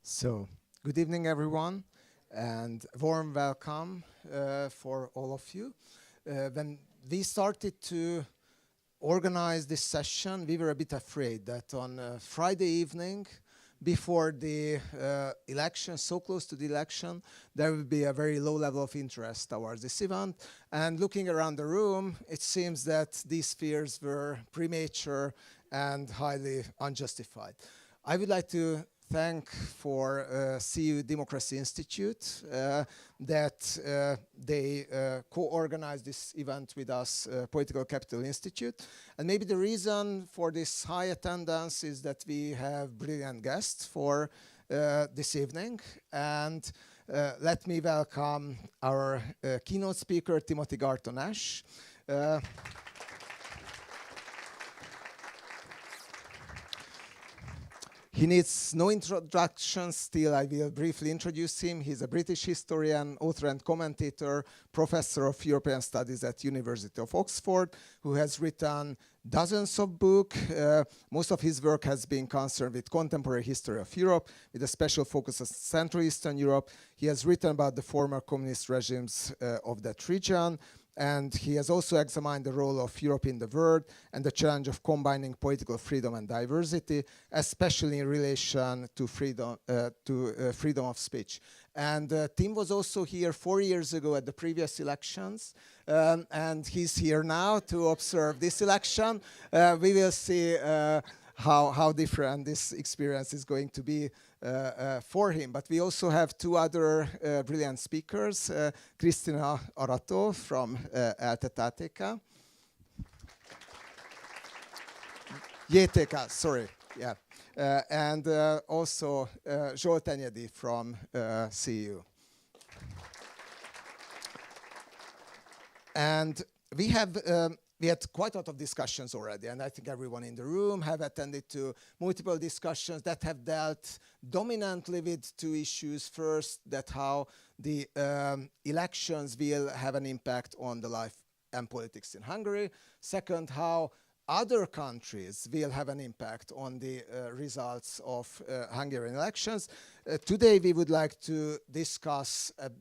So, good evening, everyone, and warm welcome for all of you. When we started to organize this session, we were a bit afraid that on Friday evening, before the election, so close to the election, there will be a very low level of interest towards this event. And looking around the room, it seems that these fears were premature and highly unjustified. I would like to thank for CEU Democracy Institute that they co-organized this event with us, Political Capital Institute. And maybe the reason for this high attendance is that we have brilliant guests for this evening. And let me welcome our keynote speaker, Timothy Garton Ash. He needs no introduction, still I will briefly introduce him. He's a British historian, author and commentator, professor of European Studies at University of Oxford, who has written dozens of books. Most of his work has been concerned with contemporary history of Europe, with a special focus on Central Eastern Europe. He has written about the former communist regimes of that region. And he has also examined the role of Europe in the world and the challenge of combining political freedom and diversity, especially in relation to freedom of speech. And Tim was also here 4 years ago at the previous elections, and he's here now to observe this election. We will see how different this experience is going to be for him. But we also have two other brilliant speakers, Krisztina Arató from ELTE. JTK, sorry, yeah. And also Zsolt Enyedi from CEU. And we had quite a lot of discussions already, and I think everyone in the room have attended to multiple discussions that have dealt dominantly with two issues. First, that how the elections will have an impact on the life and politics in Hungary. Second, how other countries will have an impact on the results of Hungarian elections. Today we would like to discuss a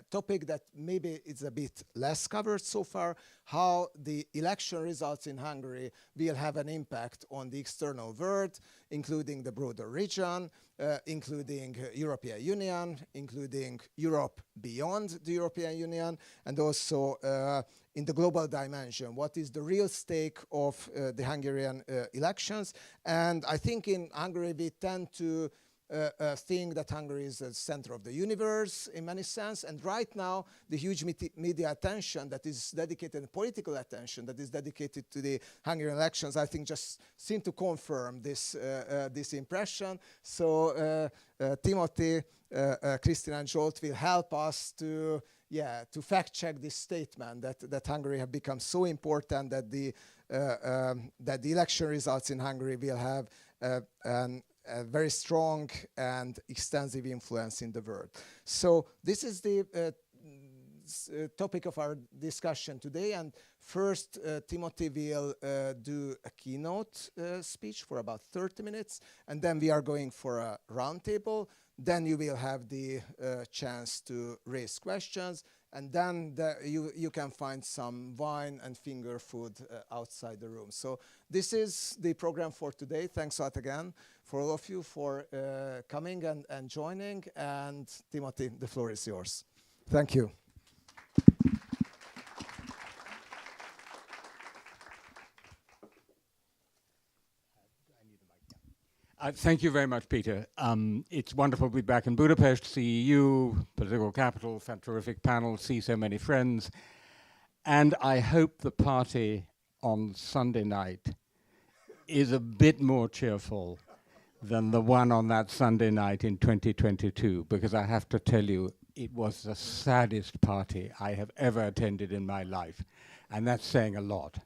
topic that maybe is a bit less covered so far, how the election results in Hungary will have an impact on the external world, including the broader region, including European Union, including Europe beyond the European Union, and also in the global dimension, what is the real stake of the Hungarian elections. And I think in Hungary we tend to think that Hungary is the center of the universe in many sense, and right now the huge media attention that is dedicated, political attention that is dedicated to the Hungarian elections, I think just seem to confirm this this impression. So Timothy, Krisztina and Zsolt will help us to fact check this statement that Hungary have become so important that the election results in Hungary will have a very strong and extensive influence in the world. So this is the topic of our discussion today. And first, Timothy will do a keynote speech for about 30 minutes. And then we are going for a roundtable. Then you will have the chance to raise questions. And then you can find some wine and finger food outside the room. So this is the program for today. Thanks a lot again for all of you for coming and joining. And Timothy, the floor is yours. Thank you. Thank you very much, Peter. It's wonderful to be back in Budapest, CEU, political capital, that terrific panel, see so many friends. And I hope the party on Sunday night is a bit more cheerful than the one on that Sunday night in 2022, because I have to tell you, it was the saddest party I have ever attended in my life. And that's saying a lot,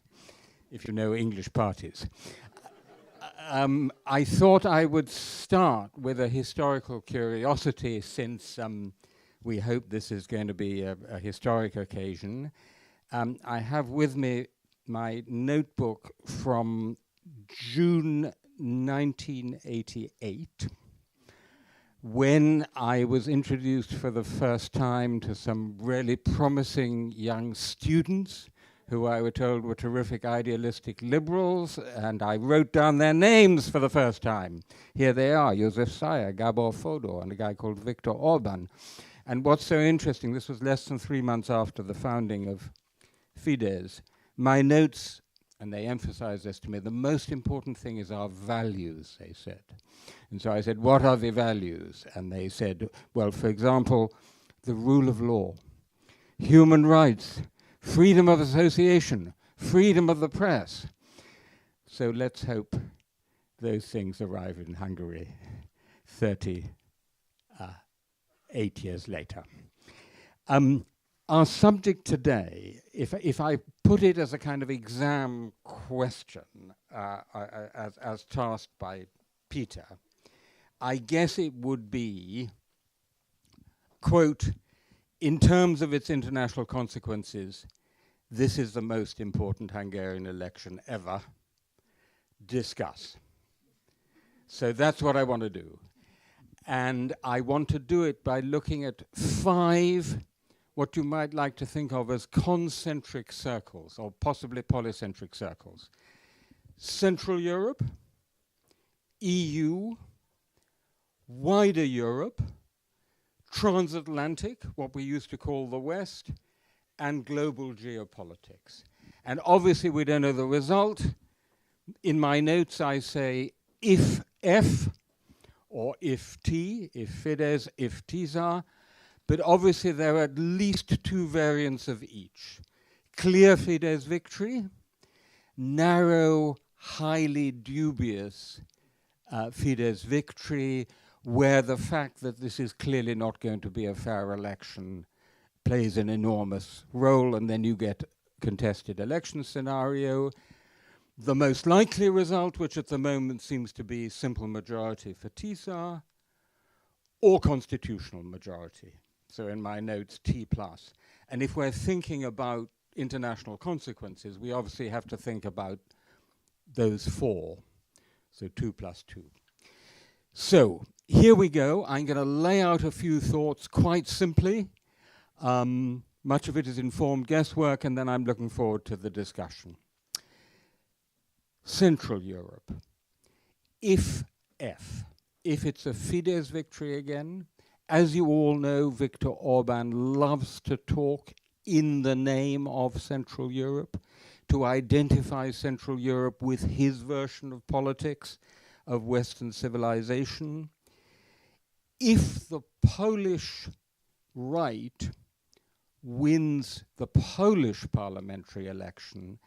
if you know English parties. I thought I would start with a historical curiosity, since we hope this is going to be a historic occasion. I have with me my notebook from June 1988, when I was introduced for the first time to some really promising young students who I were told were terrific idealistic liberals, and I wrote down their names for the first time. Here they are: Josef Sayer, Gabor Fodor, and a guy called Viktor Orban. And what's so interesting, this was less than 3 months after the founding of Fidesz. My notes, and they emphasized this to me, the most important thing is our values, they said. And so I said, what are the values? And they said, well, for example, the rule of law, human rights, freedom of association, freedom of the press. So let's hope those things arrive in Hungary 38 years later. Our subject today, if I put it as a kind of exam question, as tasked by Peter, I guess it would be, quote, in terms of its international consequences, this is the most important Hungarian election ever. Discuss. So that's what I want to do. And I want to do it by looking at 5 what you might like to think of as concentric circles, or possibly polycentric circles. Central Europe, EU, wider Europe, transatlantic, what we used to call the West, and global geopolitics. And obviously we don't know the result. In my notes I say if F, or if T, if Fidesz, if TISA, but obviously there are at least 2 variants of each. Clear Fidesz victory, narrow, highly dubious Fidesz victory, where the fact that this is clearly not going to be a fair election plays an enormous role, and then you get contested election scenario. The most likely result, which at the moment seems to be simple majority for TISA, or constitutional majority. So in my notes, T+. And if we're thinking about international consequences, we obviously have to think about those 4. So 2 + 2. So here we go. I'm going to lay out a few thoughts quite simply. Much of it is informed guesswork, and then I'm looking forward to the discussion. Central Europe. If F, if it's a Fidesz victory again, as you all know, Viktor Orban loves to talk in the name of Central Europe, to identify Central Europe with his version of politics, of Western civilization. If the Polish right wins the Polish parliamentary election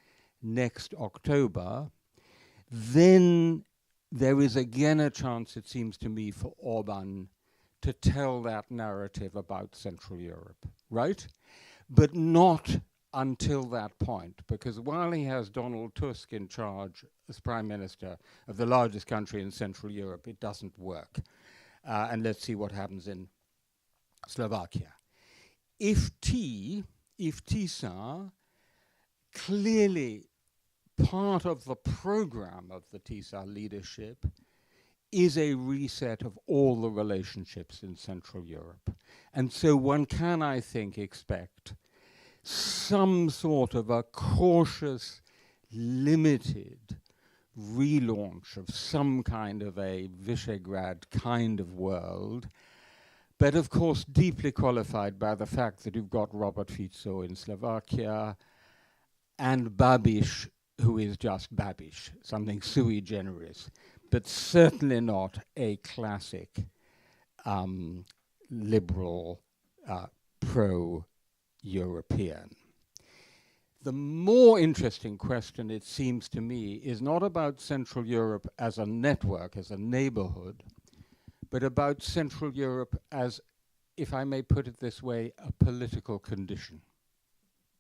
next October, then there is again a chance, it seems to me, for Orban to tell that narrative about Central Europe, right? But not until that point, because while he has Donald Tusk in charge as Prime Minister of the largest country in Central Europe, it doesn't work. And let's see what happens in Slovakia. If TISA, clearly part of the program of the TISA leadership is a reset of all the relationships in Central Europe. And so one can, I think, expect some sort of a cautious, limited relaunch of some kind of a Visegrad kind of world, but of course deeply qualified by the fact that you've got Robert Fico in Slovakia and Babiš, who is just Babiš, something sui generis, but certainly not a classic liberal pro-European. The more interesting question, it seems to me, is not about Central Europe as a network, as a neighborhood, but about Central Europe as, if I may put it this way, a political condition,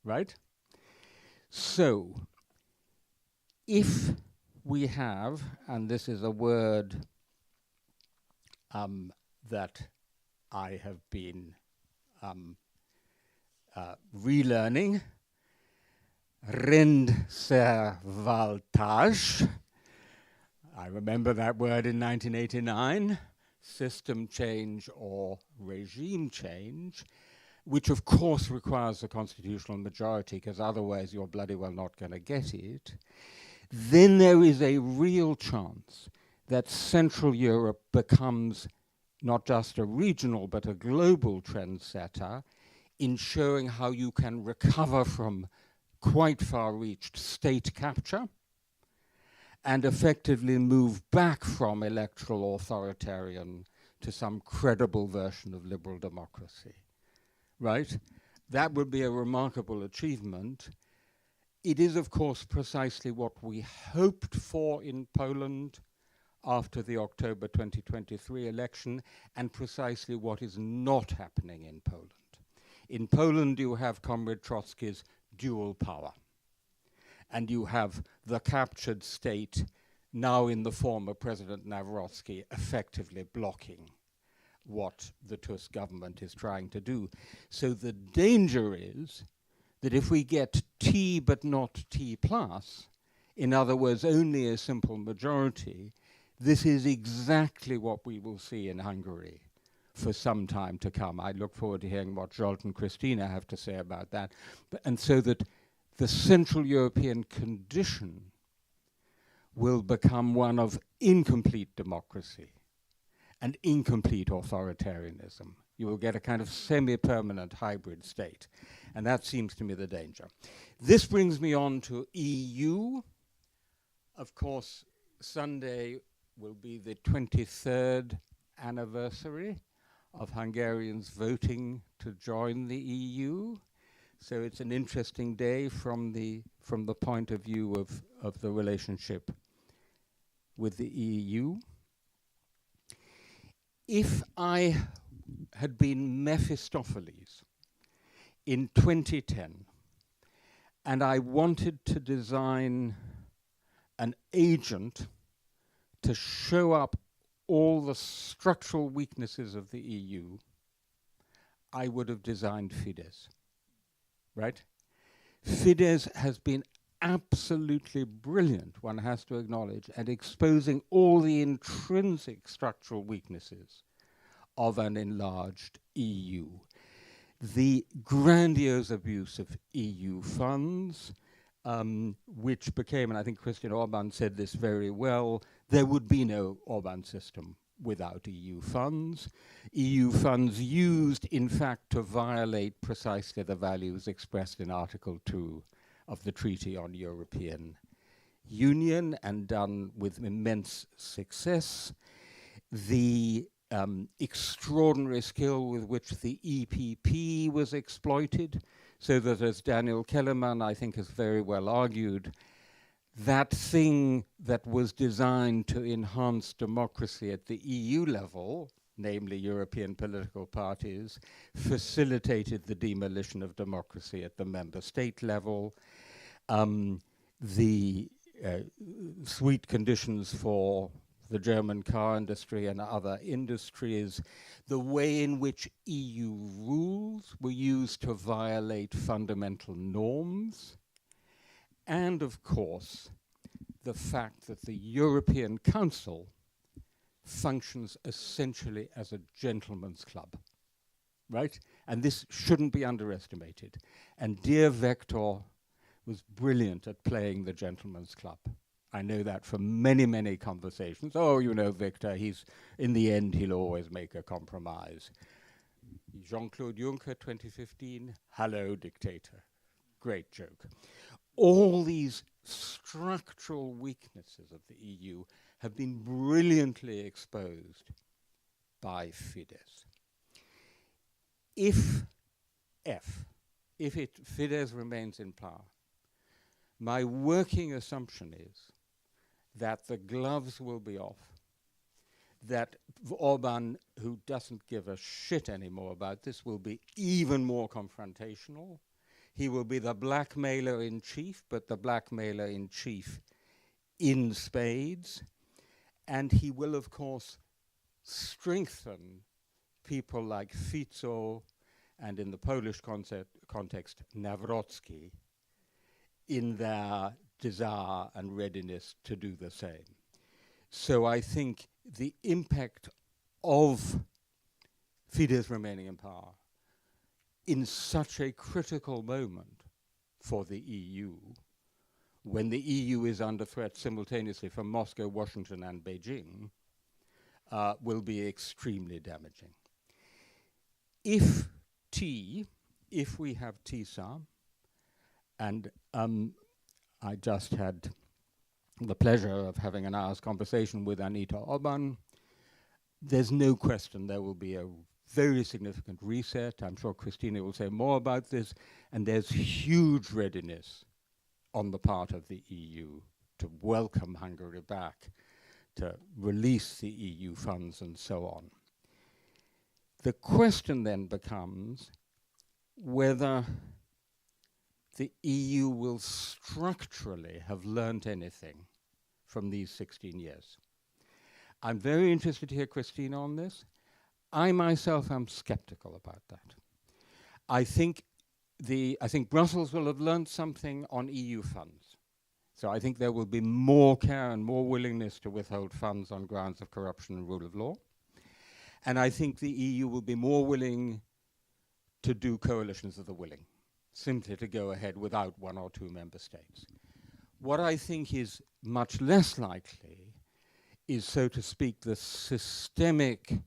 right? So, if we have, and this is a word that I have been relearning, rendszerváltás. I remember that word in 1989, system change or regime change, which of course requires a constitutional majority, because otherwise you're bloody well not going to get it. Then there is a real chance that Central Europe becomes not just a regional but a global trendsetter in showing how you can recover from quite far-reached state capture and effectively move back from electoral authoritarian to some credible version of liberal democracy, right? That would be a remarkable achievement. It is, of course, precisely what we hoped for in Poland after the October 2023 election, and precisely what is not happening in Poland. In Poland, you have Comrade Trotsky's dual power. And you have the captured state, now in the form of President Nawrocki, effectively blocking what the Tusk government is trying to do. So the danger is that if we get T but not T plus, in other words, only a simple majority, this is exactly what we will see in Hungary for some time to come. I look forward to hearing what Zsolt and Krisztina have to say about that. And so that the Central European condition will become one of incomplete democracy and incomplete authoritarianism. You will get a kind of semi-permanent hybrid state. And that seems to me the danger. This brings me on to EU. Of course, Sunday will be the 23rd anniversary of Hungarians voting to join the EU. So it's an interesting day from the point of view of the relationship with the EU. If I had been Mephistopheles in 2010 and I wanted to design an agent to show up all the structural weaknesses of the EU, I would have designed Fidesz. Right? Fidesz has been absolutely brilliant, one has to acknowledge, at exposing all the intrinsic structural weaknesses of an enlarged EU. The grandiose abuse of EU funds, which became, and I think Christian Orban said this very well, there would be no Orban system without EU funds. EU funds used, in fact, to violate precisely the values expressed in Article 2 of the Treaty on European Union, and done with immense success. The extraordinary skill with which the EPP was exploited, so that, as Daniel Kellerman, I think, has very well argued, that thing that was designed to enhance democracy at the EU level, namely European political parties, facilitated the demolition of democracy at the member state level. The sweet conditions for the German car industry and other industries, the way in which EU rules were used to violate fundamental norms, and of course, the fact that the European Council functions essentially as a gentleman's club, right? And this shouldn't be underestimated. And dear Vector was brilliant at playing the gentleman's club. I know that from many, many conversations. Oh, you know, Victor, in the end, he'll always make a compromise. Jean-Claude Juncker, 2015, hello, dictator. Great joke. All these structural weaknesses of the EU have been brilliantly exposed by Fidesz. If Fidesz remains in power, my working assumption is that the gloves will be off, that Orban, who doesn't give a shit anymore about this, will be even more confrontational. He will be the blackmailer in chief, but the blackmailer in chief in spades. And he will, of course, strengthen people like Fico and, in the Polish context, Nawrocki, in their desire and readiness to do the same. So I think the impact of Fidesz remaining in power in such a critical moment for the EU, when the EU is under threat simultaneously from Moscow, Washington, and Beijing, will be extremely damaging. If we have TISA, and I just had the pleasure of having an hour's conversation with Anita Orban, there's no question there will be a very significant reset. I'm sure Krisztina will say more about this, and there's huge readiness on the part of the EU to welcome Hungary back, to release the EU funds and so on. The question then becomes whether the EU will structurally have learned anything from these 16 years. I'm very interested to hear Krisztina on this. I myself am skeptical about that. I think Brussels will have learned something on EU funds. So I think there will be more care and more willingness to withhold funds on grounds of corruption and rule of law. And I think the EU will be more willing to do coalitions of the willing, simply to go ahead without one or two member states. What I think is much less likely is, so to speak, the systemic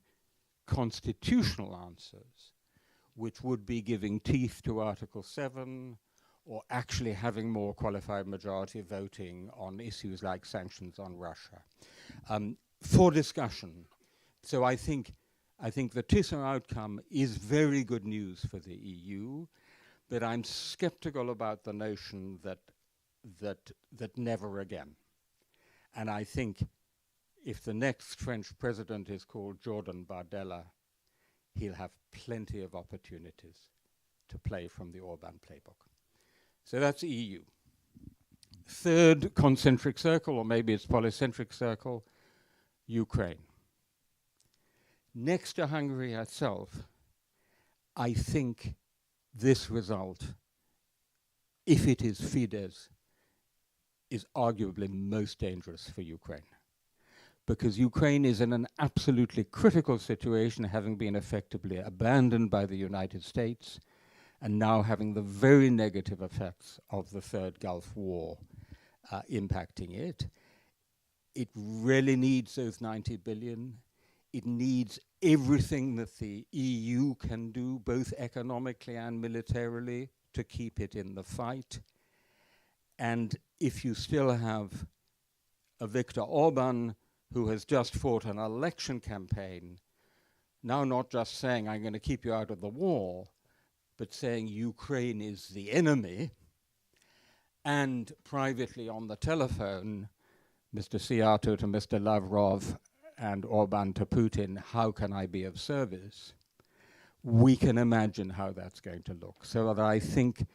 constitutional answers, which would be giving teeth to Article 7, or actually having more qualified majority voting on issues like sanctions on Russia, for discussion. So I think the TISA outcome is very good news for the EU, but I'm skeptical about the notion that never again. And I think if the next French president is called Jordan Bardella, he'll have plenty of opportunities to play from the Orban playbook. So that's EU. Third concentric circle, or maybe it's polycentric circle, Ukraine. Next to Hungary itself, I think this result, if it is Fidesz, is arguably most dangerous for Ukraine. Because Ukraine is in an absolutely critical situation, having been effectively abandoned by the United States, and now having the very negative effects of the Third Gulf War impacting it. It really needs those 90 billion. It needs everything that the EU can do, both economically and militarily, to keep it in the fight. And if you still have a Viktor Orban who has just fought an election campaign, now not just saying, I'm going to keep you out of the war, but saying Ukraine is the enemy, and privately on the telephone, Mr. Szijjártó to Mr. Lavrov and Orban to Putin, how can I be of service? We can imagine how that's going to look. So that I think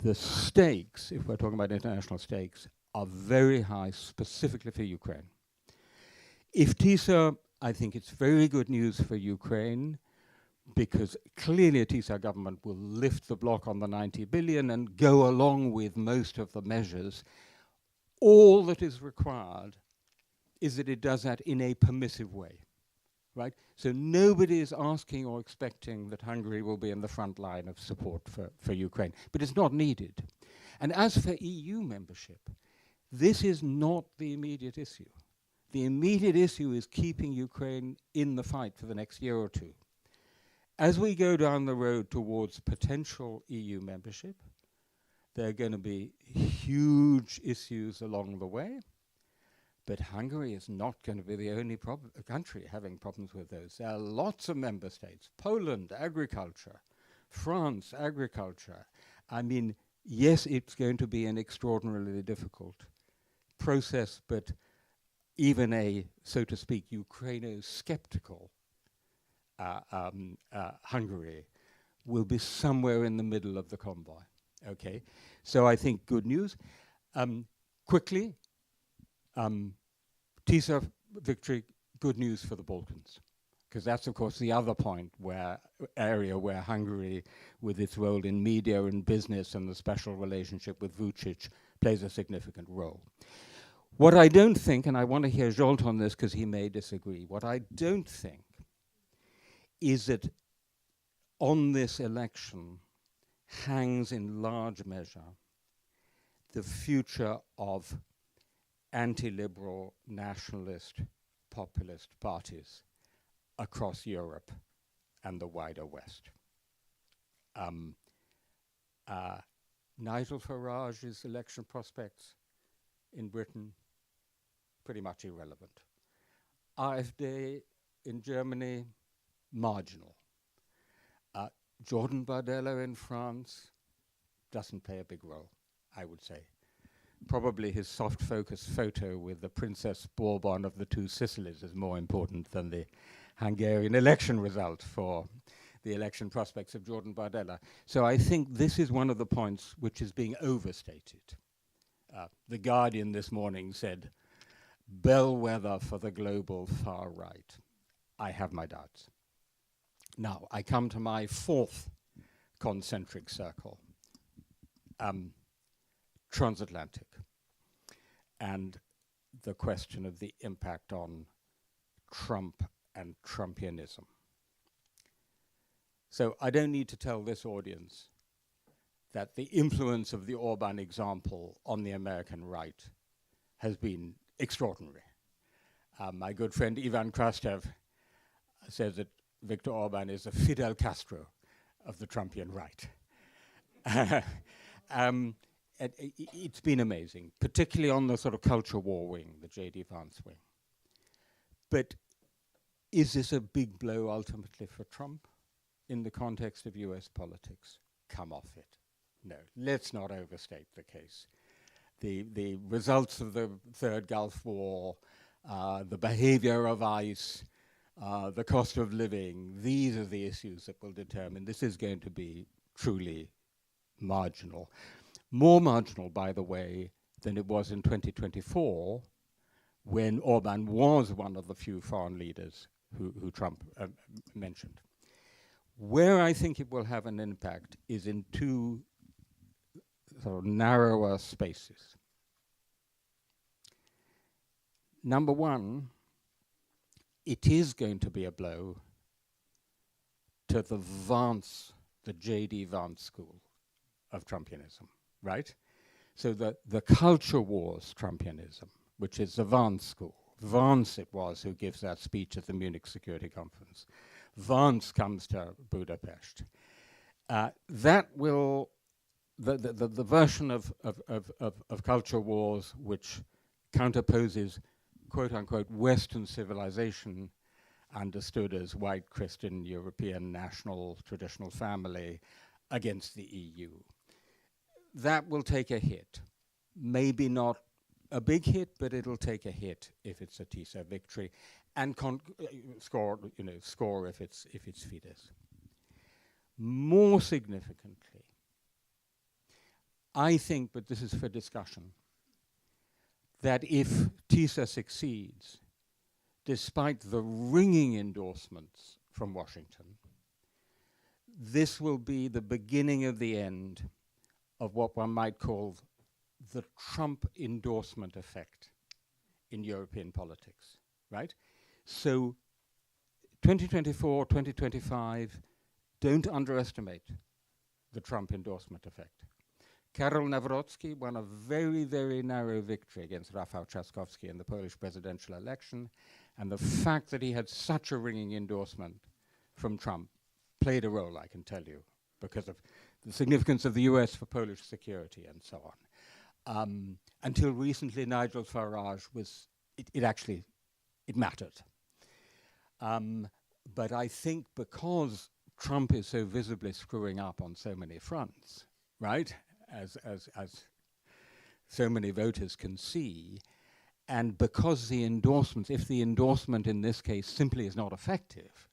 the stakes, if we're talking about international stakes, are very high, specifically for Ukraine. If TISA, I think it's very good news for Ukraine, because clearly a TISA government will lift the block on the 90 billion and go along with most of the measures. All that is required is that it does that in a permissive way, right? So nobody is asking or expecting that Hungary will be in the front line of support for Ukraine, but it's not needed. And as for EU membership, this is not the immediate issue. The immediate issue is keeping Ukraine in the fight for the next year or two. As we go down the road towards potential EU membership, there are going to be huge issues along the way, but Hungary is not going to be the only country having problems with those. There are lots of member states. Poland, agriculture. France, agriculture. I mean, yes, it's going to be an extraordinarily difficult process, but even a, so to speak, Ukraino-skeptical Hungary will be somewhere in the middle of the convoy. Okay, so I think good news. Quickly, TISA victory, good news for the Balkans. because that's, of course, the other area where Hungary, with its role in media and business and the special relationship with Vucic, plays a significant role. What I don't think, and I want to hear Zsolt on this because he may disagree, what I don't think is that on this election hangs in large measure the future of anti-liberal, nationalist, populist parties across Europe and the wider West. Nigel Farage's election prospects in Britain, pretty much irrelevant. AfD in Germany, marginal. Jordan Bardella in France doesn't play a big role, I would say. Probably his soft focus photo with the Princess Bourbon of the Two Sicilies is more important than the Hungarian election result for the election prospects of Jordan Bardella. So I think this is one of the points which is being overstated. The Guardian this morning said, bellwether for the global far right. I have my doubts. Now, I come to my fourth concentric circle, transatlantic, and the question of the impact on Trump and Trumpianism. So I don't need to tell this audience that the influence of the Orban example on the American right has been extraordinary. My good friend Ivan Krastev says that Viktor Orban is a Fidel Castro of the Trumpian right. It's been amazing, particularly on the sort of culture war wing, the J.D. Vance wing. But is this a big blow ultimately for Trump in the context of US politics? Come off it. No, let's not overstate the case. The results of the Third Gulf War, the behavior of ICE, the cost of living, these are the issues that will determine. This is going to be truly marginal. More marginal, by the way, than it was in 2024, when Orban was one of the few foreign leaders who Trump mentioned. Where I think it will have an impact is in two sort of narrower spaces. Number one, it is going to be a blow to the Vance, the J.D. Vance school of Trumpianism, right? So the culture wars Trumpianism, which is the Vance school. Vance it was who gives that speech at the Munich Security Conference. Vance comes to Budapest. That will, the version of culture wars which counterposes quote unquote Western civilization, understood as white Christian European national traditional family, against the EU. That will take a hit. Maybe not a big hit, but it'll take a hit if it's a TISA victory, and score if it's Fidesz. More significantly, I think, but this is for discussion, that if TISA succeeds, despite the ringing endorsements from Washington, this will be the beginning of the end of what one might call the Trump endorsement effect in European politics, right? So 2024, 2025, don't underestimate the Trump endorsement effect. Karol Nawrocki won a very, very narrow victory against Rafał Trzaskowski in the Polish presidential election, and the fact that he had such a ringing endorsement from Trump played a role, I can tell you, because of the significance of the US for Polish security and so on. Until recently, Nigel Farage was, it mattered. But I think because Trump is so visibly screwing up on so many fronts, right, as so many voters can see, and because the endorsements, if the endorsement in this case simply is not effective,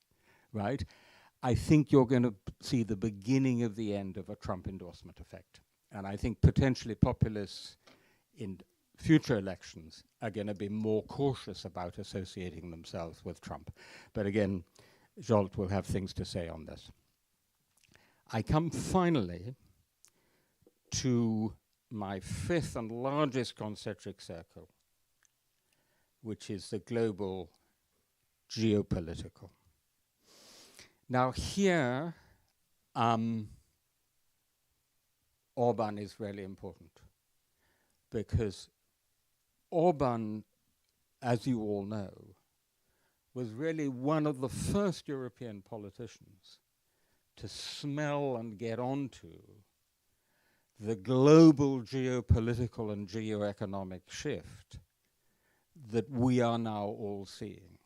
right, I think you're going to see the beginning of the end of a Trump endorsement effect. And I think potentially populists in future elections are going to be more cautious about associating themselves with Trump. But again, Zsolt will have things to say on this. I come finally to my fifth and largest concentric circle, which is the global geopolitical. Now here, Orban is really important, because Orban, as you all know, was really one of the first European politicians to smell and get onto the global geopolitical and geoeconomic shift that we are now all seeing.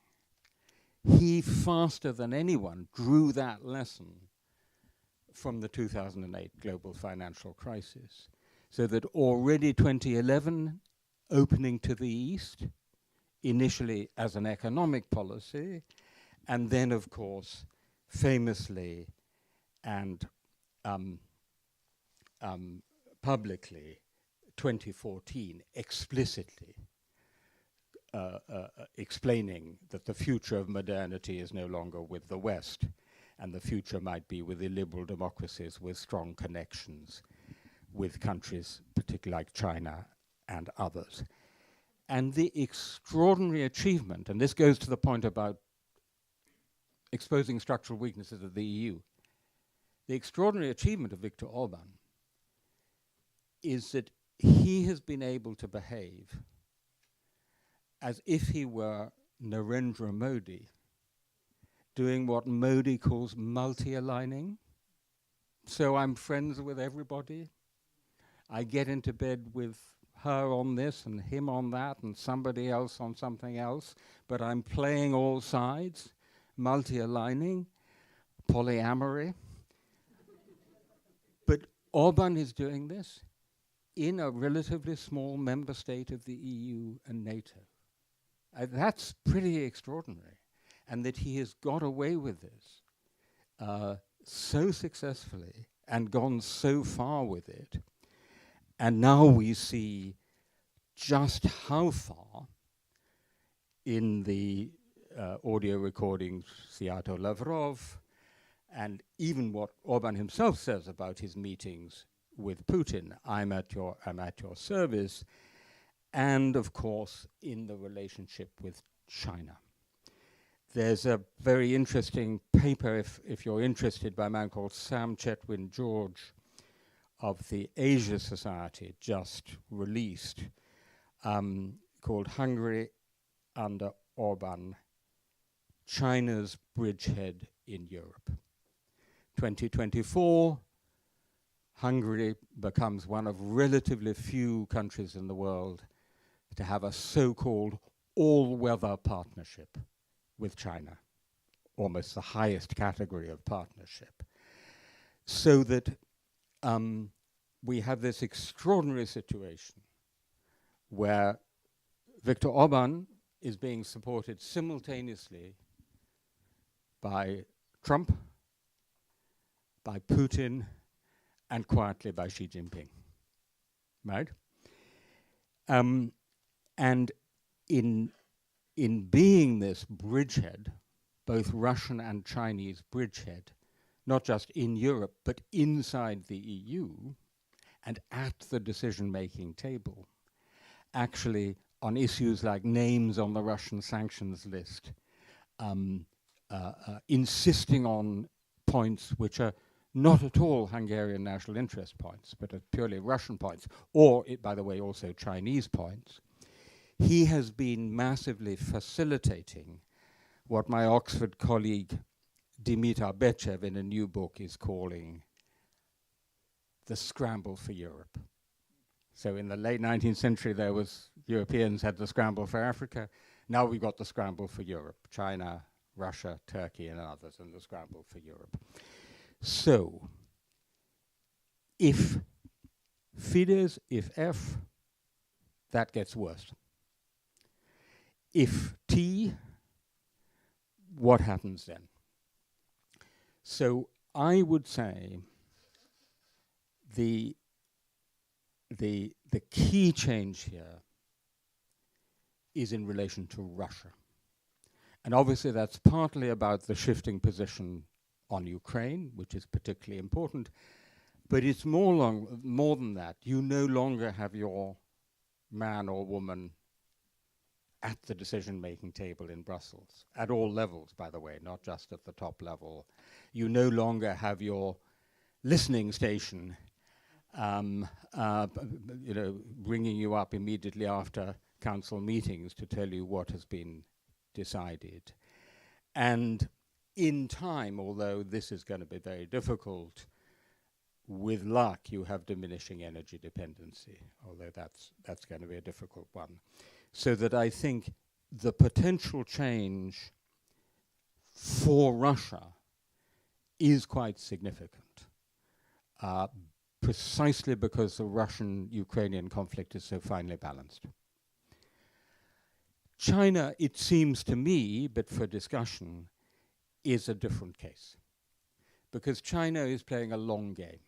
He, faster than anyone, drew that lesson from the 2008 global financial crisis, so that already 2011, opening to the East, initially as an economic policy, and then, of course, famously and publicly, 2014, explicitly explaining that the future of modernity is no longer with the West, and the future might be with illiberal democracies with strong connections with countries, particularly like China and others. And the extraordinary achievement, and this goes to the point about exposing structural weaknesses of the EU, the extraordinary achievement of Viktor Orban is that he has been able to behave as if he were Narendra Modi, doing what Modi calls multi-aligning. So I'm friends with everybody. I get into bed with her on this and him on that and somebody else on something else, but I'm playing all sides, multi-aligning, polyamory. But Orban is doing this in a relatively small member state of the EU and NATO. That's pretty extraordinary. And that he has got away with this so successfully and gone so far with it. And now we see just how far in the audio recordings, Seattle Lavrov, and even what Orban himself says about his meetings with Putin, I'm at your service, and of course in the relationship with China. There's a very interesting paper, if you're interested, by a man called Sam Chetwin George of the Asia Society, just released, called Hungary under Orban, China's Bridgehead in Europe. 2024, Hungary becomes one of relatively few countries in the world to have a so-called all-weather partnership with China, almost the highest category of partnership. So that we have this extraordinary situation where Viktor Orban is being supported simultaneously by Trump, by Putin, and quietly by Xi Jinping, right? And in being this bridgehead, both Russian and Chinese bridgehead, not just in Europe, but inside the EU, and at the decision-making table, actually on issues like names on the Russian sanctions list, insisting on points which are not at all Hungarian national interest points, but are purely Russian points, or, by the way, also Chinese points. He has been massively facilitating what my Oxford colleague Dimitar Bechev in a new book is calling the scramble for Europe. So in the late 19th century, Europeans had the scramble for Africa. Now we've got the scramble for Europe, China, Russia, Turkey, and others, and the scramble for Europe. So if Fidesz, if F, that gets worse. If T, what happens then? So I would say the key change here is in relation to Russia. And obviously that's partly about the shifting position on Ukraine, which is particularly important, but it's more than that. You no longer have your man or woman at the decision-making table in Brussels, at all levels, by the way, not just at the top level. You no longer have your listening station, bringing you up immediately after council meetings to tell you what has been decided. And in time, although this is going to be very difficult, with luck, you have diminishing energy dependency, although that's going to be a difficult one. So that I think the potential change for Russia is quite significant, precisely because the Russian-Ukrainian conflict is so finely balanced. China, it seems to me, but for discussion, is a different case. Because China is playing a long game.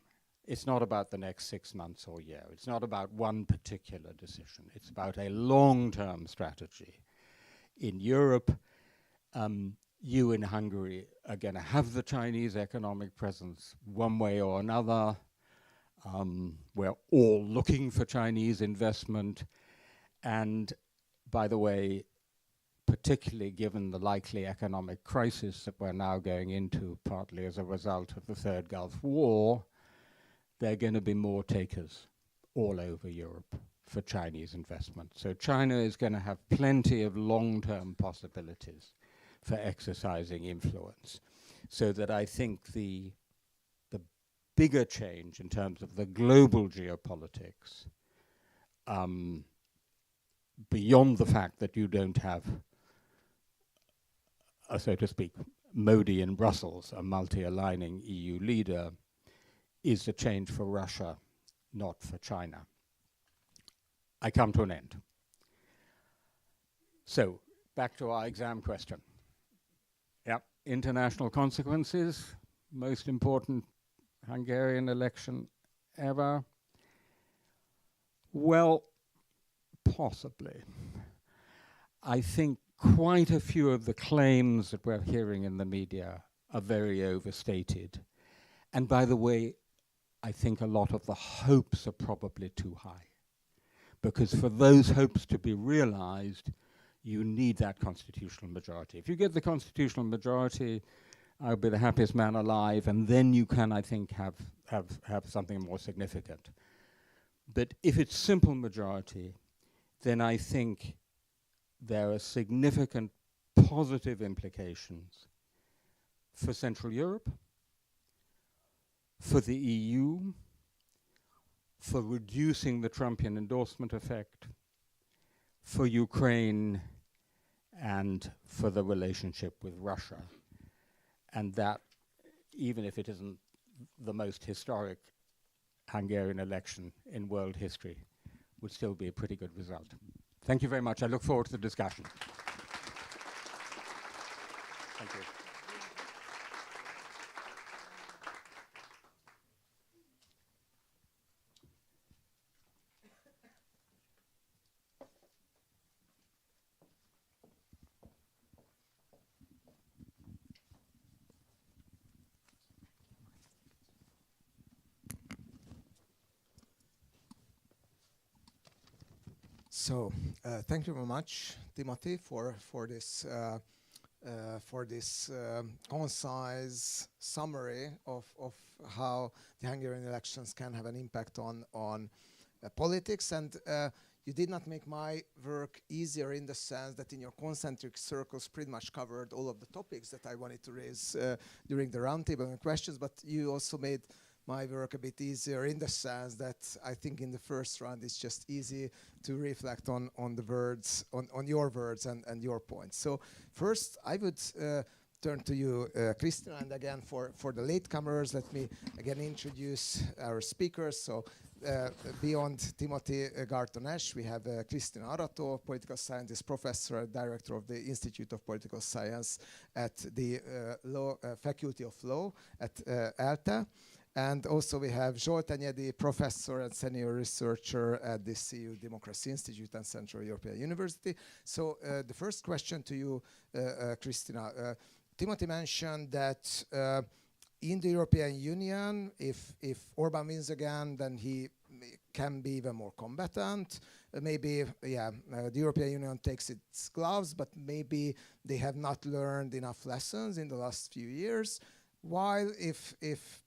It's not about the next 6 months or year. It's not about one particular decision. It's about a long-term strategy. In Europe, you in Hungary are going to have the Chinese economic presence one way or another. We're all looking for Chinese investment. And by the way, particularly given the likely economic crisis that we're now going into, partly as a result of the Third Gulf War, there are going to be more takers all over Europe for Chinese investment. So China is going to have plenty of long-term possibilities for exercising influence. So that I think the bigger change in terms of the global geopolitics, beyond the fact that you don't have, so to speak, Modi in Brussels, a multi-aligning EU leader, is the change for Russia, not for China. I come to an end. So, back to our exam question. Yep, international consequences, most important Hungarian election ever. Well, possibly. I think quite a few of the claims that we're hearing in the media are very overstated. And by the way, I think a lot of the hopes are probably too high. Because for those hopes to be realized, you need that constitutional majority. If you get the constitutional majority, I'll be the happiest man alive, and then you can, I think, have something more significant. But if it's simple majority, then I think there are significant positive implications for Central Europe, for the EU, for reducing the Trumpian endorsement effect, for Ukraine, and for the relationship with Russia. And that, even if it isn't the most historic Hungarian election in world history, would still be a pretty good result. Thank you very much. I look forward to the discussion. Thank you. So, thank you very much, Timothy, for this concise summary of how the Hungarian elections can have an impact on politics. And you did not make my work easier in the sense that in your concentric circles pretty much covered all of the topics that I wanted to raise during the roundtable and questions, but you also made my work a bit easier in the sense that I think in the first round it's just easy to reflect on the words, on your words and your points. So first I would turn to you, Krisztina, and again for the latecomers, let me again introduce our speakers. So beyond Timothy Garton Ash, we have Krisztina Arató, political scientist, professor and director of the Institute of Political Science at the Faculty of Law at ELTE. And also we have Zsolt Enyedi, professor and senior researcher at the CEU Democracy Institute and Central European University. So the first question to you, Krisztina. Timothy mentioned that in the European Union, if Orban wins again, then he can be even more combatant. Maybe, the European Union takes its gloves, but maybe they have not learned enough lessons in the last few years. While if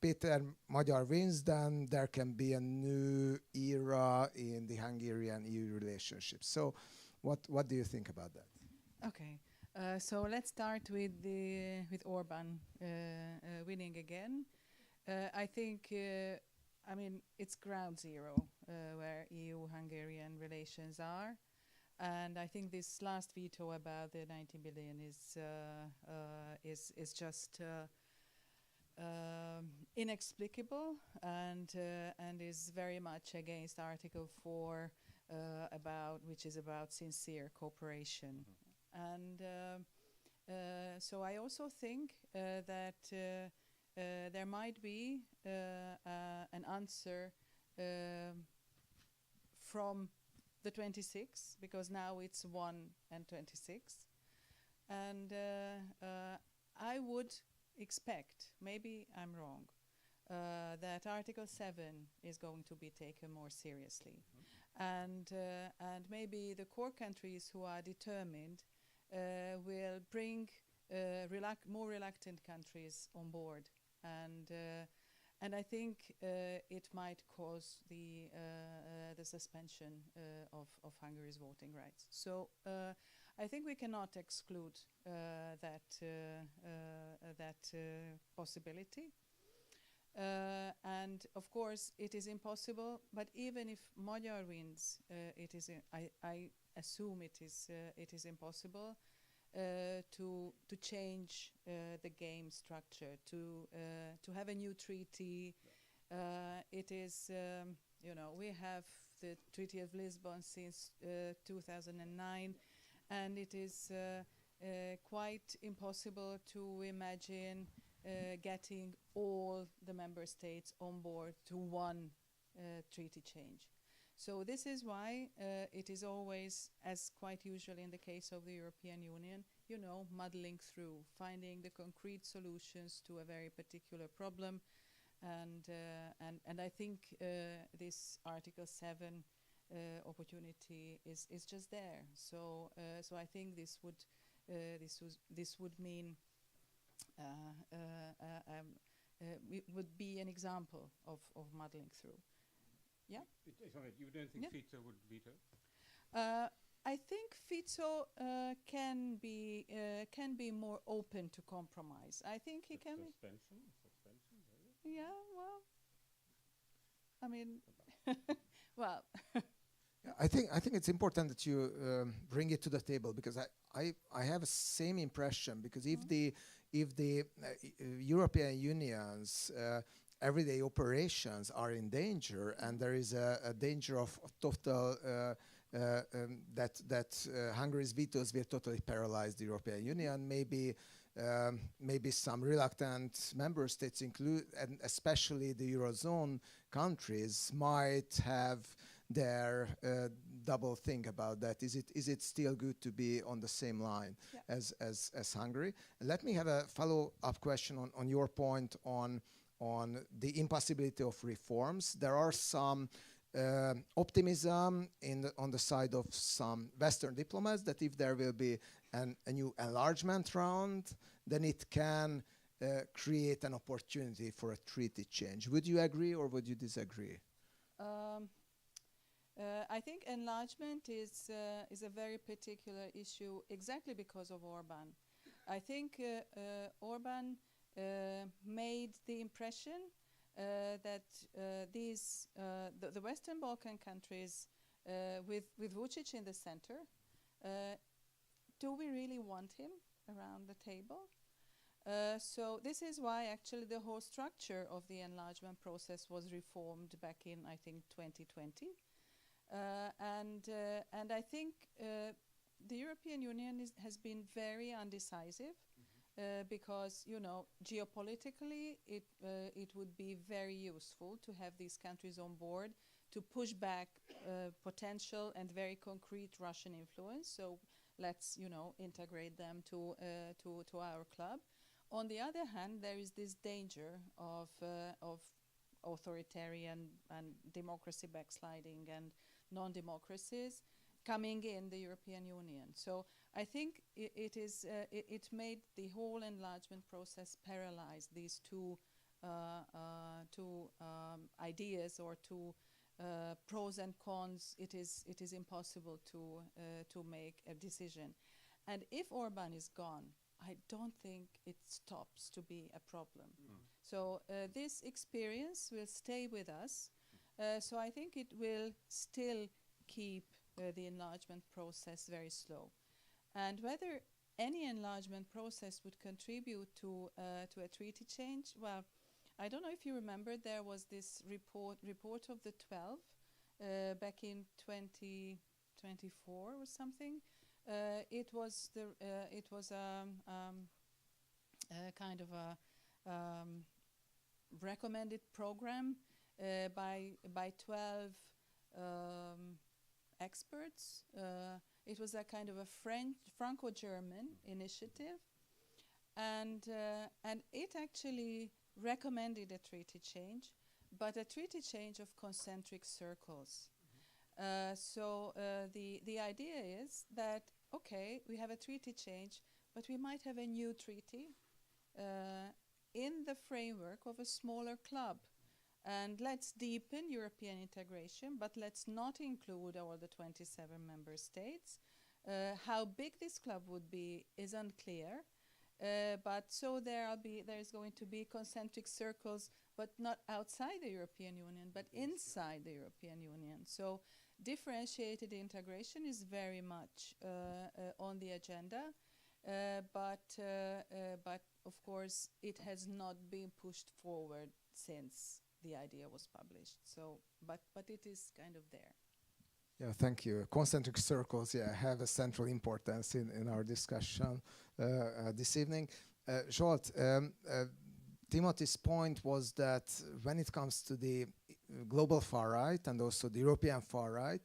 Péter Magyar wins, then there can be a new era in the Hungarian-EU relationship. So what do you think about that? Okay. So let's start with Orban winning again. I think, I mean, it's ground zero where EU-Hungarian relations are, and I think this last veto about the 90 billion is just inexplicable and is very much against Article 4 which is about sincere cooperation. And so I also think that there might be an answer from the 26, because now it's 1 and 26. And I would expect, maybe I'm wrong, that Article 7 is going to be taken more seriously. And maybe the core countries who are determined will bring more reluctant countries on board, and I think it might cause the suspension of Hungary's voting rights. So I think we cannot exclude that possibility. And of course, it is impossible. But even if Magyar wins, I assume it is impossible to change the game structure, to have a new treaty. It is, we have the Treaty of Lisbon since 2009, and it is quite impossible to imagine getting all the member states on board to one treaty change. So this is why it is always, as quite usual in the case of the European Union, muddling through, finding the concrete solutions to a very particular problem, and I think this Article 7 opportunity is just there. So I think this would mean it would be an example of muddling through. Yeah. You don't think Fico would veto? I think Fico can be more open to compromise. I think he can. Suspension. Really? Yeah. Well, I mean, well. I think it's important that you bring it to the table, because I have the same impression, because if the European Union's everyday operations are in danger, and there is a danger of total that Hungary's vetoes will totally paralyze the European Union, maybe some reluctant member states, and especially the Eurozone countries, might have their double think about that. Is it still good to be on the same line as Hungary? Let me have a follow-up question on your point on the impossibility of reforms. There are some optimism on the side of some Western diplomats that if there will be a new enlargement round, then it can create an opportunity for a treaty change. Would you agree or would you disagree? I think enlargement is a very particular issue, exactly because of Orban. I think Orban made the impression that the Western Balkan countries, with Vučić in the center, do we really want him around the table? So this is why actually the whole structure of the enlargement process was reformed back in, I think, 2020. And I think the European Union has been very undecisive because, you know, geopolitically it would be very useful to have these countries on board to push back potential and very concrete Russian influence. So let's, you know, integrate them to our club. On the other hand, there is this danger of authoritarian and democracy backsliding and non-democracies coming in the European Union. So I think it made the whole enlargement process paralyze these two ideas, or two pros and cons. It is impossible to make a decision. And if Orban is gone, I don't think it stops to be a problem. So this experience will stay with us. So I think it will still keep the enlargement process very slow. And whether any enlargement process would contribute to a treaty change, well, I don't know if you remember, there was this report of the 12 back in 2024 or something. It was a kind of a recommended program by 12 experts. It was a kind of a Franco-German initiative, and it actually recommended a treaty change, but a treaty change of concentric circles. So the idea is that, okay, we have a treaty change, but we might have a new treaty in the framework of a smaller club. And let's deepen European integration, but let's not include all the 27 member states. How big this club would be is unclear. But so there's going to be concentric circles, but not outside the European Union, but inside the European Union. So differentiated integration is very much on the agenda, but of course it has not been pushed forward since the idea was published. So, but it is kind of there. Yeah, thank you. Concentric circles, have a central importance in our discussion this evening. Zsolt, Timothy's point was that when it comes to the global far right and also the European far right,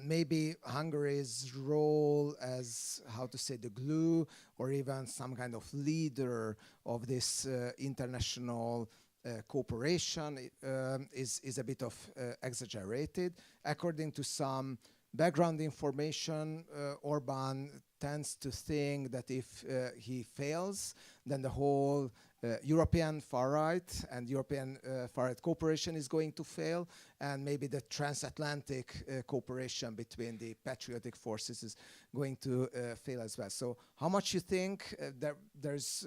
maybe Hungary's role as, how to say, the glue or even some kind of leader of this international cooperation is a bit of exaggerated. According to some background information, Orban tends to think that if he fails, then the whole European far right and European far right cooperation is going to fail, and maybe the transatlantic cooperation between the patriotic forces is going to fail as well. So how much you think there's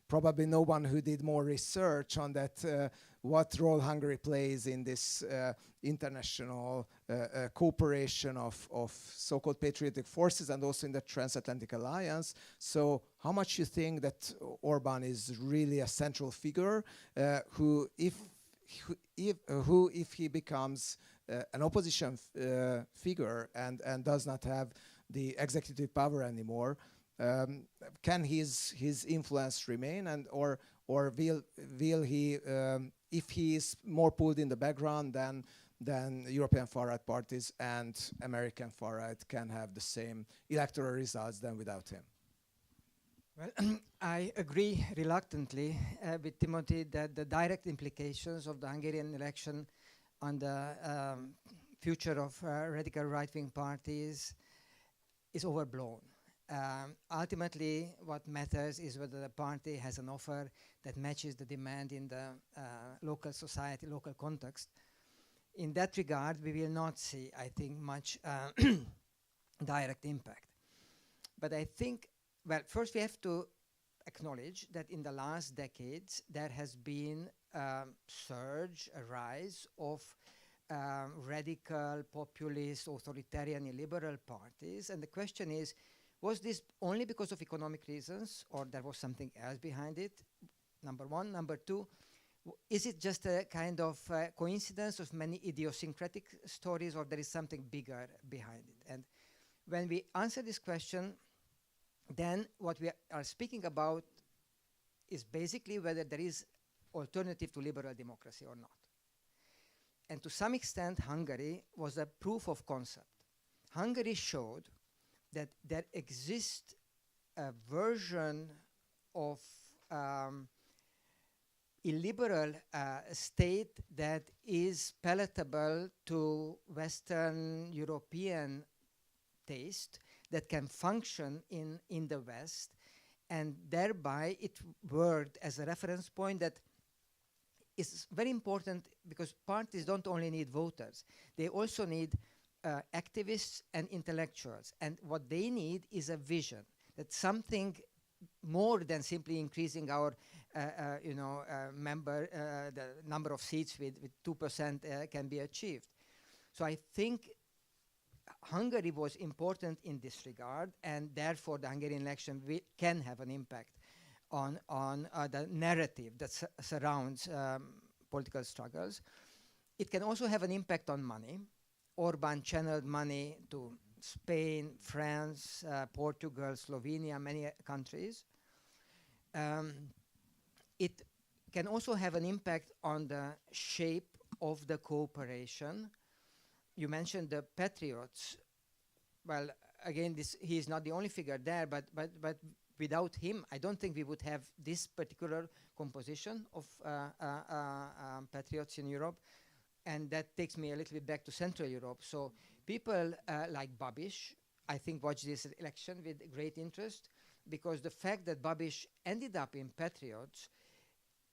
probably no one who did more research on that, what role Hungary plays in this international cooperation of so-called patriotic forces and also in the transatlantic alliance. So how much you think that Orban is really a central figure who, if he becomes an opposition figure and does not have the executive power anymore, can his influence remain, and or will he, if he is more pulled in the background, then European far right parties and American far right can have the same electoral results than without him? Well, I agree reluctantly with Timothy that the direct implications of the Hungarian election on the future of radical right-wing parties is overblown. Ultimately, what matters is whether the party has an offer that matches the demand in the local society, local context. In that regard, we will not see, I think, much direct impact. But I think, well, first we have to acknowledge that in the last decades, there has been a surge, a rise of radical, populist, authoritarian, illiberal parties. And the question is, was this only because of economic reasons, or there was something else behind it? Number one. Number two, is it just a kind of coincidence of many idiosyncratic stories, or there is something bigger behind it? And when we answer this question, then what we are speaking about is basically whether there is alternative to liberal democracy or not. And to some extent, Hungary was a proof of concept. Hungary showed that there exists a version of illiberal state that is palatable to Western European taste, that can function in the West, and thereby it worked as a reference point that is very important, because parties don't only need voters, they also need activists and intellectuals. And what they need is a vision, that something more than simply increasing our the number of seats with 2% can be achieved. So I think Hungary was important in this regard, and therefore the Hungarian election can have an impact on the narrative that surrounds political struggles. It can also have an impact on money. Orbán channeled money to Spain, France, Portugal, Slovenia, many countries. It can also have an impact on the shape of the cooperation. You mentioned the Patriots. Well, again, he is not the only figure there, but without him, I don't think we would have this particular composition of Patriots in Europe. And that takes me a little bit back to Central Europe. So people like Babiš, I think, watched this election with great interest, because the fact that Babiš ended up in Patriots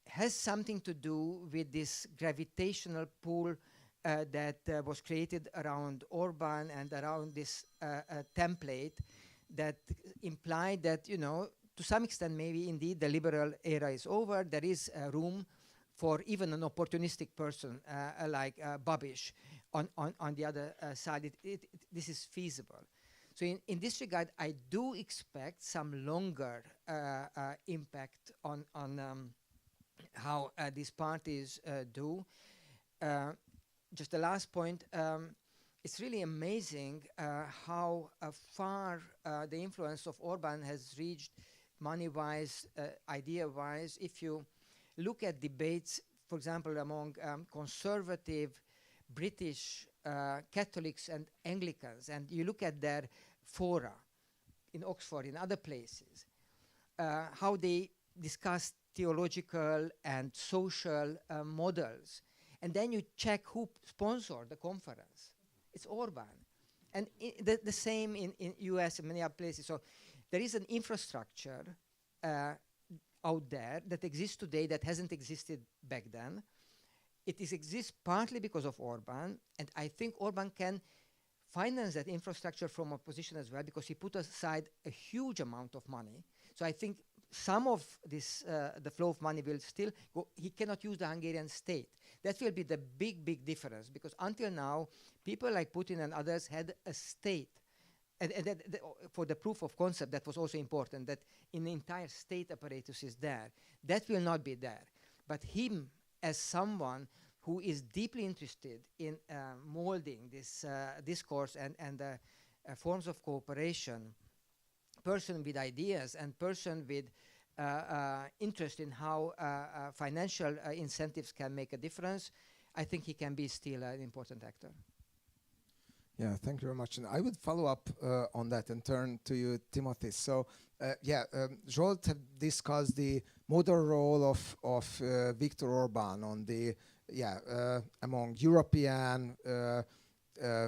has something to do with this gravitational pull that was created around Orbán and around this template that implied that, to some extent, maybe indeed the liberal era is over. There is room for even an opportunistic person like Babiš on the other side. This is feasible. So in this regard, I do expect some longer impact on how these parties do. Just the last point, it's really amazing how far the influence of Orbán has reached money-wise, idea-wise. If you look at debates, for example, among conservative British Catholics and Anglicans, and you look at their fora in Oxford, in other places, how they discuss theological and social models. And then you check who sponsored the conference. It's Orbán. And the same in US and many other places. So there is an infrastructure out there that exists today that hasn't existed back then. It exists partly because of Orbán, and I think Orbán can finance that infrastructure from opposition as well, because he put aside a huge amount of money. So I think some of this, the flow of money will still go. He cannot use the Hungarian state. That will be the big difference, because until now, people like Putin and others had a state. And for the proof of concept, that was also important, that in the entire state apparatus is there. That will not be there. But him, as someone who is deeply interested in molding this discourse and forms of cooperation, person with ideas and person with interest in how financial incentives can make a difference, I think he can be still an important actor. Yeah, thank you very much. And I would follow up on that and turn to you, Timothy. So, Zsolt have discussed the model role of Viktor Orbán on the among European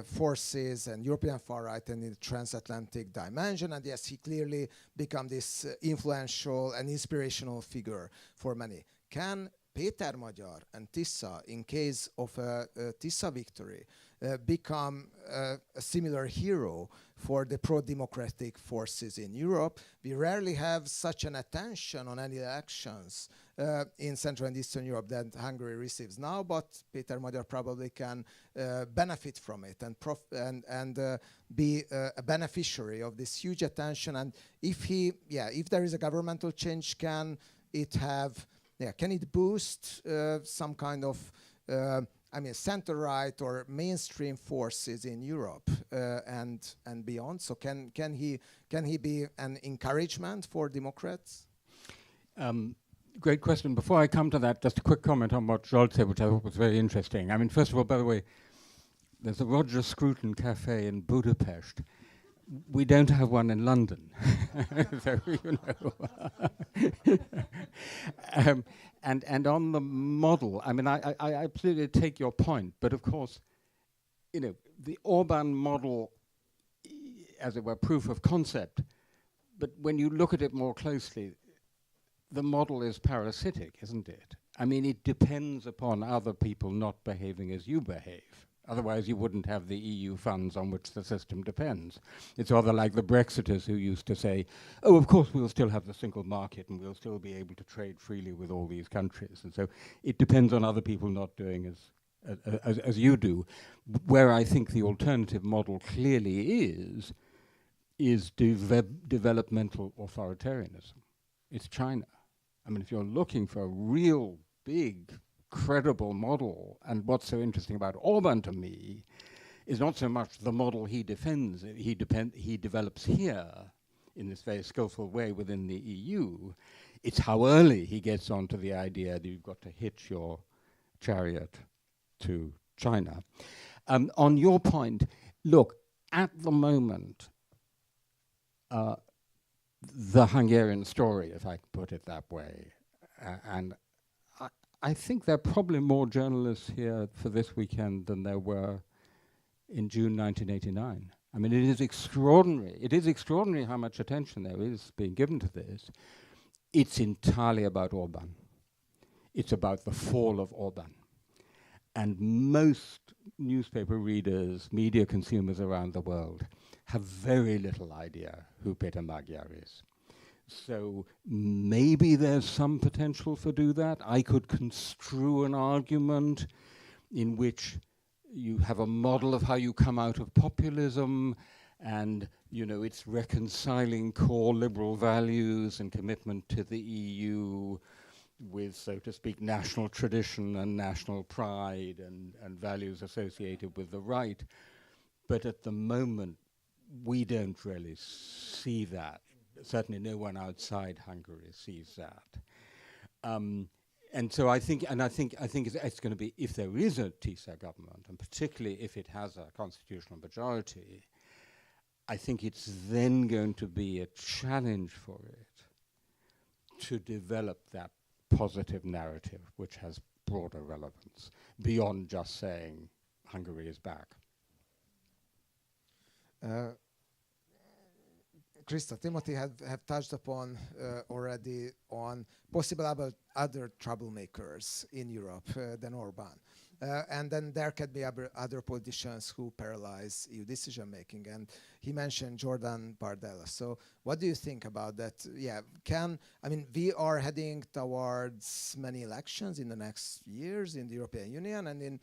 forces and European far right and in the transatlantic dimension. And yes, he clearly become this influential and inspirational figure for many. Can Péter Magyar and Tisza, in case of a Tisza victory, become a similar hero for the pro-democratic forces in Europe? We rarely have such an attention on any elections in Central and Eastern Europe that Hungary receives now, but Péter Magyar probably can benefit from it and be a beneficiary of this huge attention. And if there is a governmental change, can it boost some kind of center-right or mainstream forces in Europe and beyond? So can he be an encouragement for Democrats? Great question. Before I come to that, just a quick comment on what Zsolt said, which I thought was very interesting. I mean, first of all, by the way, there's a Roger Scruton cafe in Budapest. We don't have one in London. So, you know. And on the model, I mean, I absolutely take your point, but of course, you know, the Orban model, as it were, proof of concept, but when you look at it more closely, the model is parasitic, isn't it? I mean, it depends upon other people not behaving as you behave. Otherwise, you wouldn't have the EU funds on which the system depends. It's rather like the Brexiters who used to say, oh, of course, we'll still have the single market and we'll still be able to trade freely with all these countries. And so it depends on other people not doing as you do. Where I think the alternative model clearly is developmental authoritarianism. It's China. I mean, if you're looking for a real big, credible model, and what's so interesting about Orban to me is not so much the model he defends, he develops here in this very skillful way within the EU, it's how early he gets onto the idea that you've got to hitch your chariot to China. On your point, look, at the moment, the Hungarian story, if I can put it that way. And I think there are probably more journalists here for this weekend than there were in June 1989. I mean, it is extraordinary. It is extraordinary how much attention there is being given to this. It's entirely about Orban. It's about the fall of Orban. And most newspaper readers, media consumers around the world have very little idea who Péter Magyar is. So maybe there's some potential for do that. I could construe an argument in which you have a model of how you come out of populism and, you know, it's reconciling core liberal values and commitment to the EU with, so to speak, national tradition and national pride and values associated with the right. But at the moment, we don't really see that. Certainly no one outside Hungary sees that. And so I think it's going to be, if there is a TISA government, and particularly if it has a constitutional majority, I think it's then going to be a challenge for it to develop that positive narrative, which has broader relevance, beyond just saying Hungary is back. Krista, Timothy have touched upon already on possible other troublemakers in Europe than Orban. And then there can be other politicians who paralyze EU decision-making. And he mentioned Jordan Bardella. So what do you think about that? Yeah, I mean, we are heading towards many elections in the next years in the European Union and in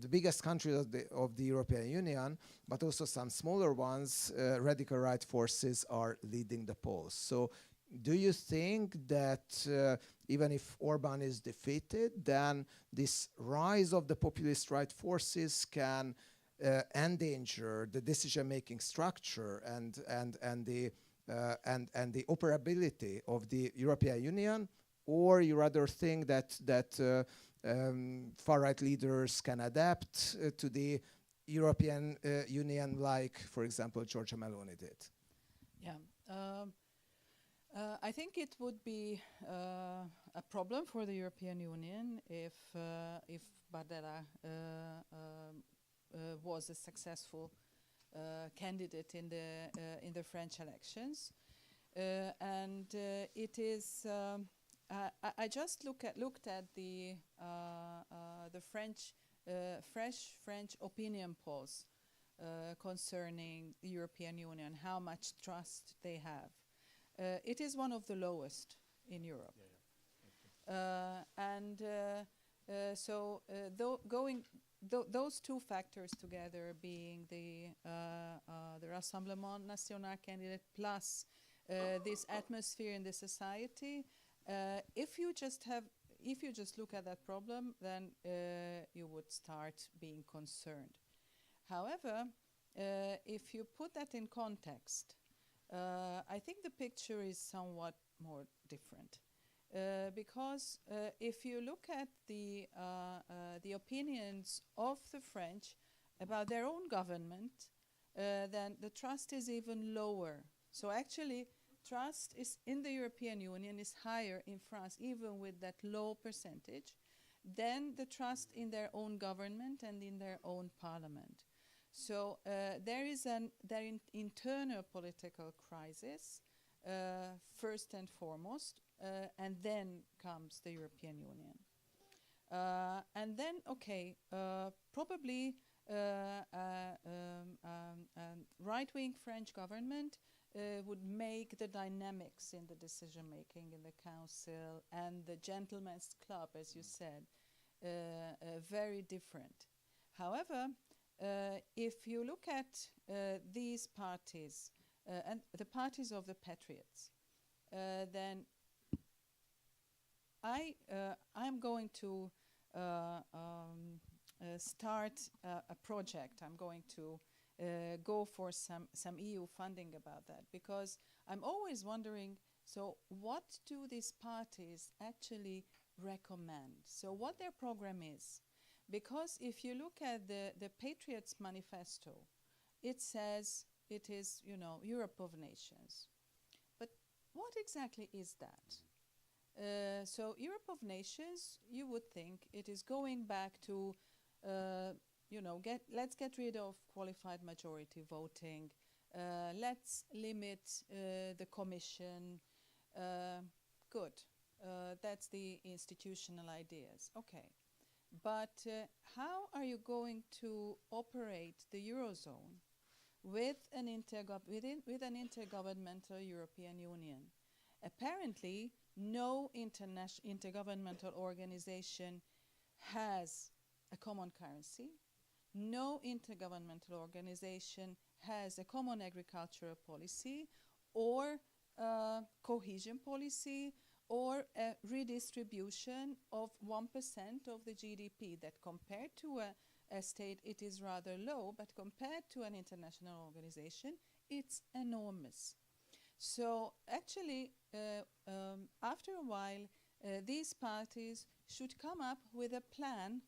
the biggest countries of the European Union, but also some smaller ones, radical right forces are leading the polls. So do you think that even if Orban is defeated, then this rise of the populist right forces can endanger the decision-making structure and the operability of the European Union, or you rather think that far-right leaders can adapt to the European Union, like, for example, Giorgia Meloni did? Yeah. I think it would be a problem for the European Union if Bardella was a successful candidate in the French elections, and it is. I just looked at the fresh French opinion polls concerning the European Union, how much trust they have. It is one of the lowest in Europe. Those two factors together, being the Rassemblement National candidate plus this atmosphere in the society, if you just look at that problem, then you would start being concerned. However, if you put that in context, I think the picture is somewhat more different. because if you look at the opinions of the French about their own government, then the trust is even lower. So actually, trust is in the European Union is higher in France, even with that low percentage, than the trust in their own government and in their own parliament. So there is an internal political crisis, first and foremost, and then comes the European Union. And then, okay, probably right-wing French government would make the dynamics in the decision-making in the council and the gentleman's club, as you said, very different. However, if you look at these parties and the parties of the patriots, then I'm going to start a project. I'm going to go for some EU funding about that, because I'm always wondering, so what do these parties actually recommend? So what their program is? Because if you look at the Patriots Manifesto, it says it is, you know, Europe of nations. But what exactly is that? So Europe of nations, you would think it is going back to, you know, let's get rid of qualified majority voting. Let's limit the Commission. Good. That's the institutional ideas. Okay. But how are you going to operate the Eurozone with an intergovernmental European Union? Apparently, no intergovernmental organization has a common currency. No intergovernmental organization has a common agricultural policy or cohesion policy or a redistribution of 1% of the GDP that compared to a state it is rather low, but compared to an international organization it's enormous. So actually after a while these parties should come up with a plan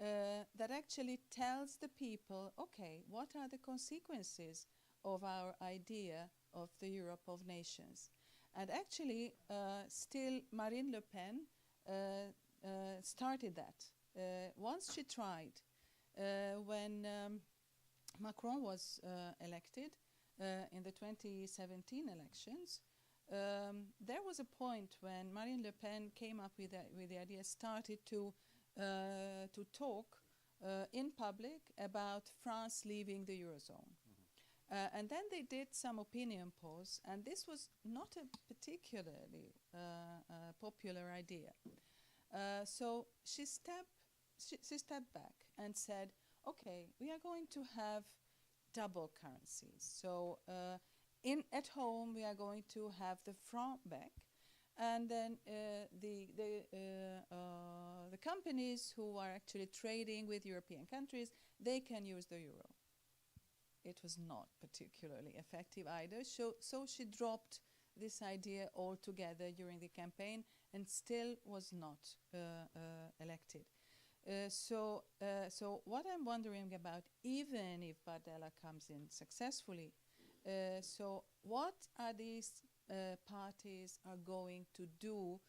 that actually tells the people, okay, what are the consequences of our idea of the Europe of nations? And actually, still Marine Le Pen started that. Once she tried, when Macron was elected in the 2017 elections, there was a point when Marine Le Pen came up with the idea, started to talk in public about France leaving the Eurozone. And then they did some opinion polls, and this was not a particularly popular idea. So she stepped back and said, okay, we are going to have double currencies. So at home we are going to have the franc back, and then the companies who are actually trading with European countries, they can use the euro. It was not particularly effective either. So she dropped this idea altogether during the campaign and still was not elected. So what I'm wondering about, even if Bardella comes in successfully, so what are these parties are going to do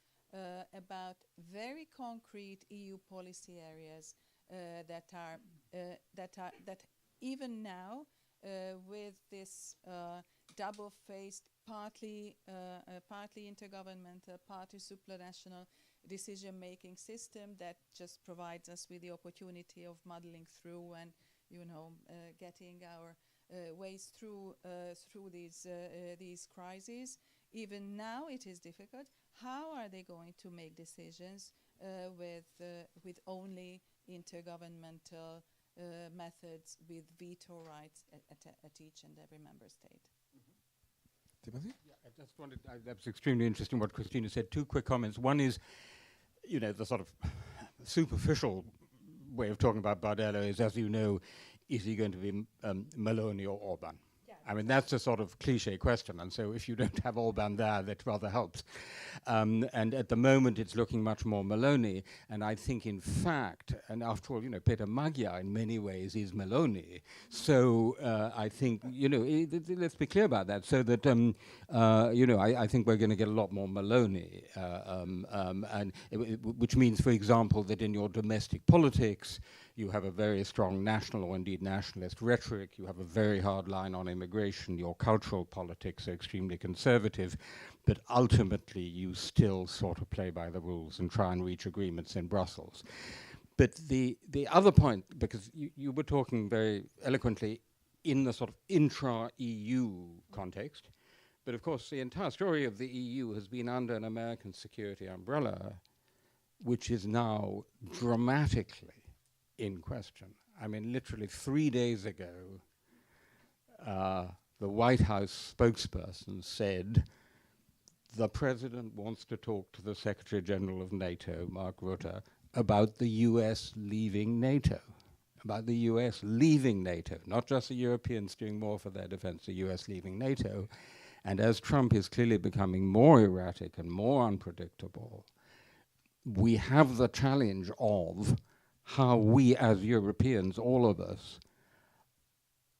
about very concrete EU policy areas that even now, with this double-faced, partly intergovernmental, partly supranational decision-making system that just provides us with the opportunity of muddling through and, you know, getting our ways through these crises. Even now, it is difficult. How are they going to make decisions with only intergovernmental methods with veto rights at each and every member state? Timothy? Yeah, I just wanted, that was extremely interesting what Krisztina said. Two quick comments. One is, you know, the sort of superficial way of talking about Bardella is, as you know, is he going to be Meloni or Orban? Yeah, I mean, that's a sort of cliche question, and so if you don't have Orban there, that rather helps. And at the moment, it's looking much more Meloni, and I think, in fact, and after all, Peter Magyar in many ways is Meloni, so I think, let's be clear about that, so that, I think we're going to get a lot more Meloni, which means, for example, that in your domestic politics, you have a very strong national or indeed nationalist rhetoric. You have a very hard line on immigration. Your cultural politics are extremely conservative. But ultimately, you still sort of play by the rules and try and reach agreements in Brussels. But the other point, because you were talking very eloquently in the sort of intra-EU context, but of course, the entire story of the EU has been under an American security umbrella, which is now dramatically in question. I mean, literally 3 days ago, the White House spokesperson said, the president wants to talk to the Secretary General of NATO, Mark Rutte, about the US leaving NATO. About the US leaving NATO, not just the Europeans doing more for their defense, the US leaving NATO. And as Trump is clearly becoming more erratic and more unpredictable, we have the challenge of how we as Europeans, all of us,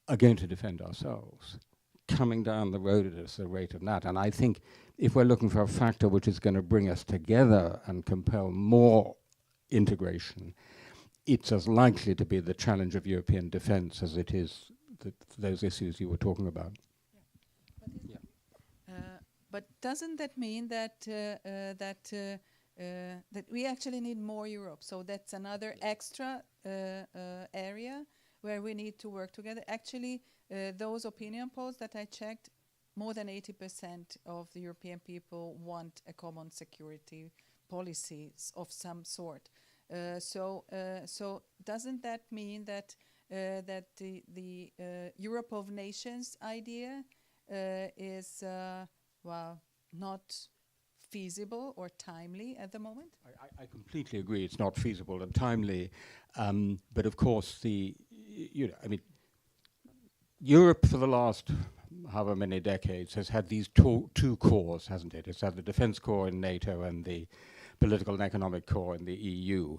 are going to defend ourselves, coming down the road at the rate of that. And I think if we're looking for a factor which is going to bring us together and compel more integration, it's as likely to be the challenge of European defense as it is those issues you were talking about. But doesn't that mean that that we actually need more Europe? So that's another extra area where we need to work together. Actually, those opinion polls that I checked, more than 80% of the European people want a common security policy of some sort. So doesn't that mean that that the Europe of nations idea is not feasible or timely at the moment? I completely agree. It's not feasible and timely, but of course Europe for the last however many decades has had these two cores, hasn't it? It's had the defense core in NATO and the political and economic core in the EU.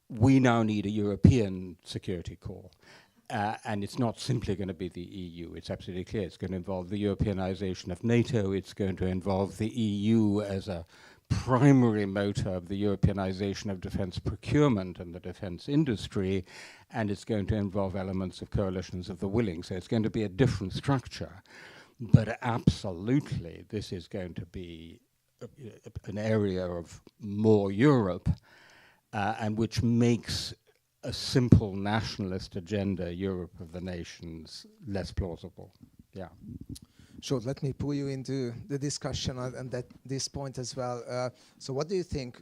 We now need a European security core. And it's not simply going to be the EU. It's absolutely clear. It's going to involve the Europeanization of NATO. It's going to involve the EU as a primary motor of the Europeanization of defense procurement and the defense industry. And it's going to involve elements of coalitions of the willing. So it's going to be a different structure. But absolutely, this is going to be an area of more Europe, and which makes a simple nationalist agenda, Europe of the nations, less plausible. Yeah. Zsolt, let me pull you into the discussion and at this point as well. So what do you think?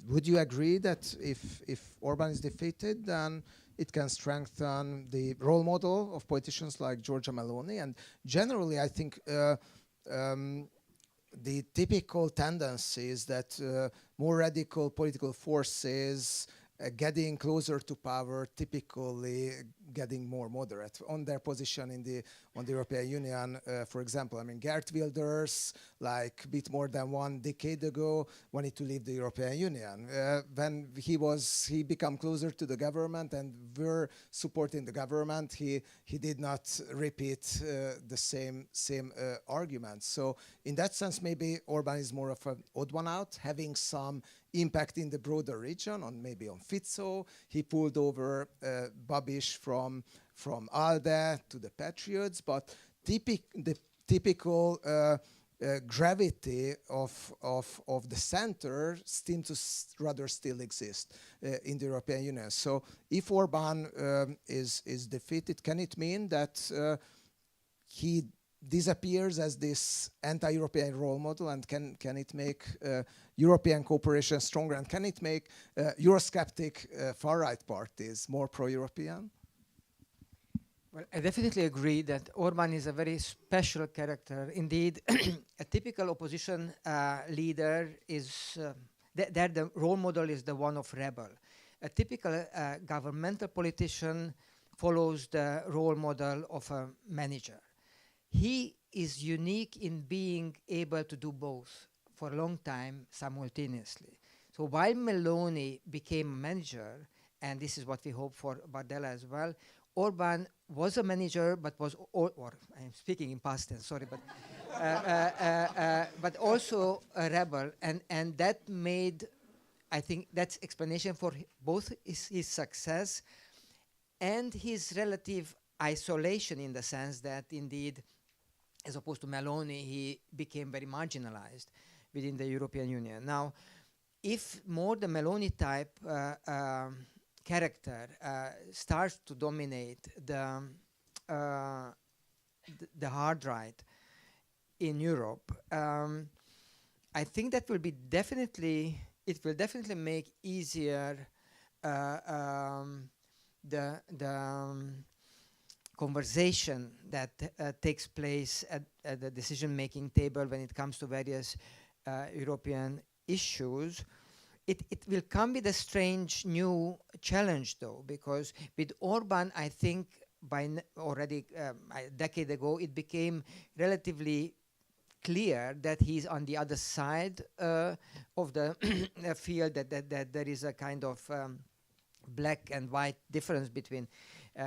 Would you agree that if Orban is defeated, then it can strengthen the role model of politicians like Giorgia Meloni? And generally, I think the typical tendency is that more radical political forces getting closer to power, typically getting more moderate on their position on the European Union. For example, I mean, Geert Wilders, like a bit more than 1 decade ago, wanted to leave the European Union. When he became closer to the government and were supporting the government, he did not repeat the same arguments. So in that sense, maybe Orban is more of an odd one out, having some impact in the broader region, maybe on Fico. He pulled over Babiš from ALDE to the Patriots, but the typical gravity of the center seems to rather still exist in the European Union. So if Orban is defeated, can it mean that he disappears as this anti-European role model, and can it make European cooperation stronger, and can it make Eurosceptic far-right parties more pro-European? Well, I definitely agree that Orban is a very special character. Indeed, a typical opposition leader is, the role model is the one of rebel. A typical governmental politician follows the role model of a manager. he is unique in being able to do both for a long time simultaneously. So while Meloni became a manager, and this is what we hope for Bardella as well, Orban was a manager, but was, or I'm speaking in past tense, sorry, but also a rebel, and that made, I think that's explanation for both his success and his relative isolation, in the sense that indeed, as opposed to Meloni, he became very marginalized within the European Union. Now, if more the Meloni type character starts to dominate the hard right in Europe, I think that will be definitely, it will definitely make easier the conversation that takes place at the decision-making table when it comes to various European issues. It will come with a strange new challenge, though, because with Orban, I think already a decade ago, it became relatively clear that he's on the other side of the field, that there is a kind of black and white difference between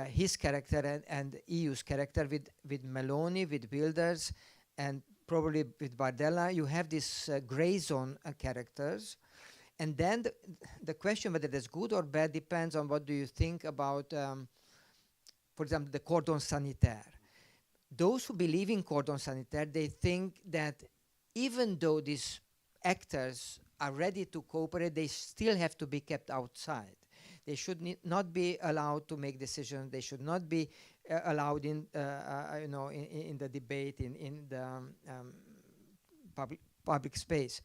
his character and EU's character. With Meloni, with Wilders, and probably with Bardella, you have this gray zone characters. And then the question whether that's good or bad depends on what do you think about, for example, the cordon sanitaire. Those who believe in cordon sanitaire, they think that even though these actors are ready to cooperate, they still have to be kept outside. They should not be allowed to make decisions. They should not be allowed in, in the debate, in the public space.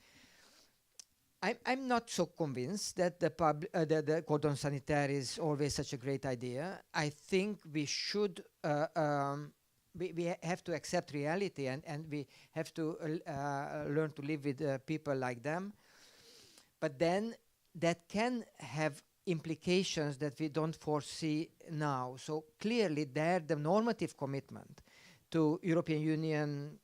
I'm not so convinced that the cordon sanitaire is always such a great idea. I think we should, we have to accept reality, and we have to learn to live with people like them. But then that can have implications that we don't foresee now. So clearly there, the normative commitment to European Union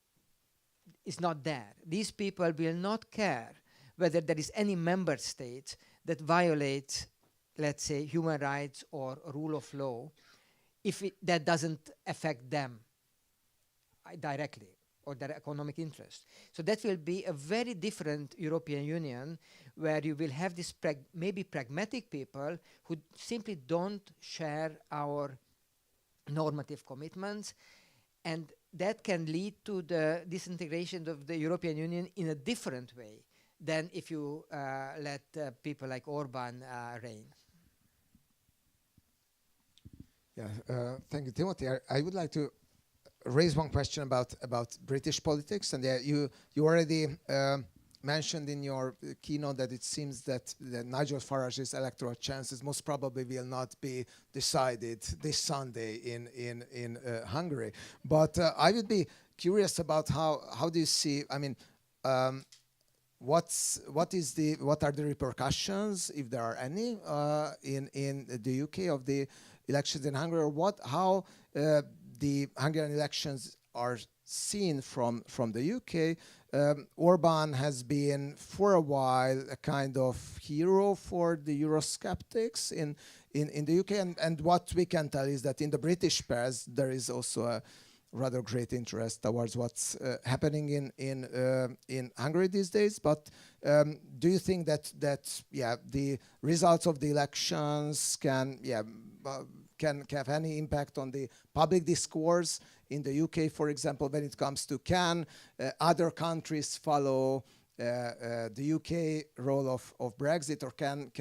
is not there. These people will not care whether there is any member state that violates, let's say, human rights or rule of law, if that doesn't affect them directly or their economic interest. So that will be a very different European Union, where you will have this maybe pragmatic people who simply don't share our normative commitments, and that can lead to the disintegration of the European Union in a different way than if you let people like Orban reign. Yeah, thank you, Timothy. I would like to raise one question about British politics, and you already mentioned in your keynote that it seems that Nigel Farage's electoral chances most probably will not be decided this Sunday in Hungary. But I would be curious about how do you see? I mean, what are the repercussions, if there are any, in the UK of the elections in Hungary, or how the Hungarian elections are seen from the UK? Orban has been for a while a kind of hero for the Eurosceptics in the UK, and what we can tell is that in the British press there is also a rather great interest towards what's happening in Hungary these days. But do you think that the results of the elections can have any impact on the public discourse in the UK, for example, when it comes to can other countries follow the UK role of Brexit, or can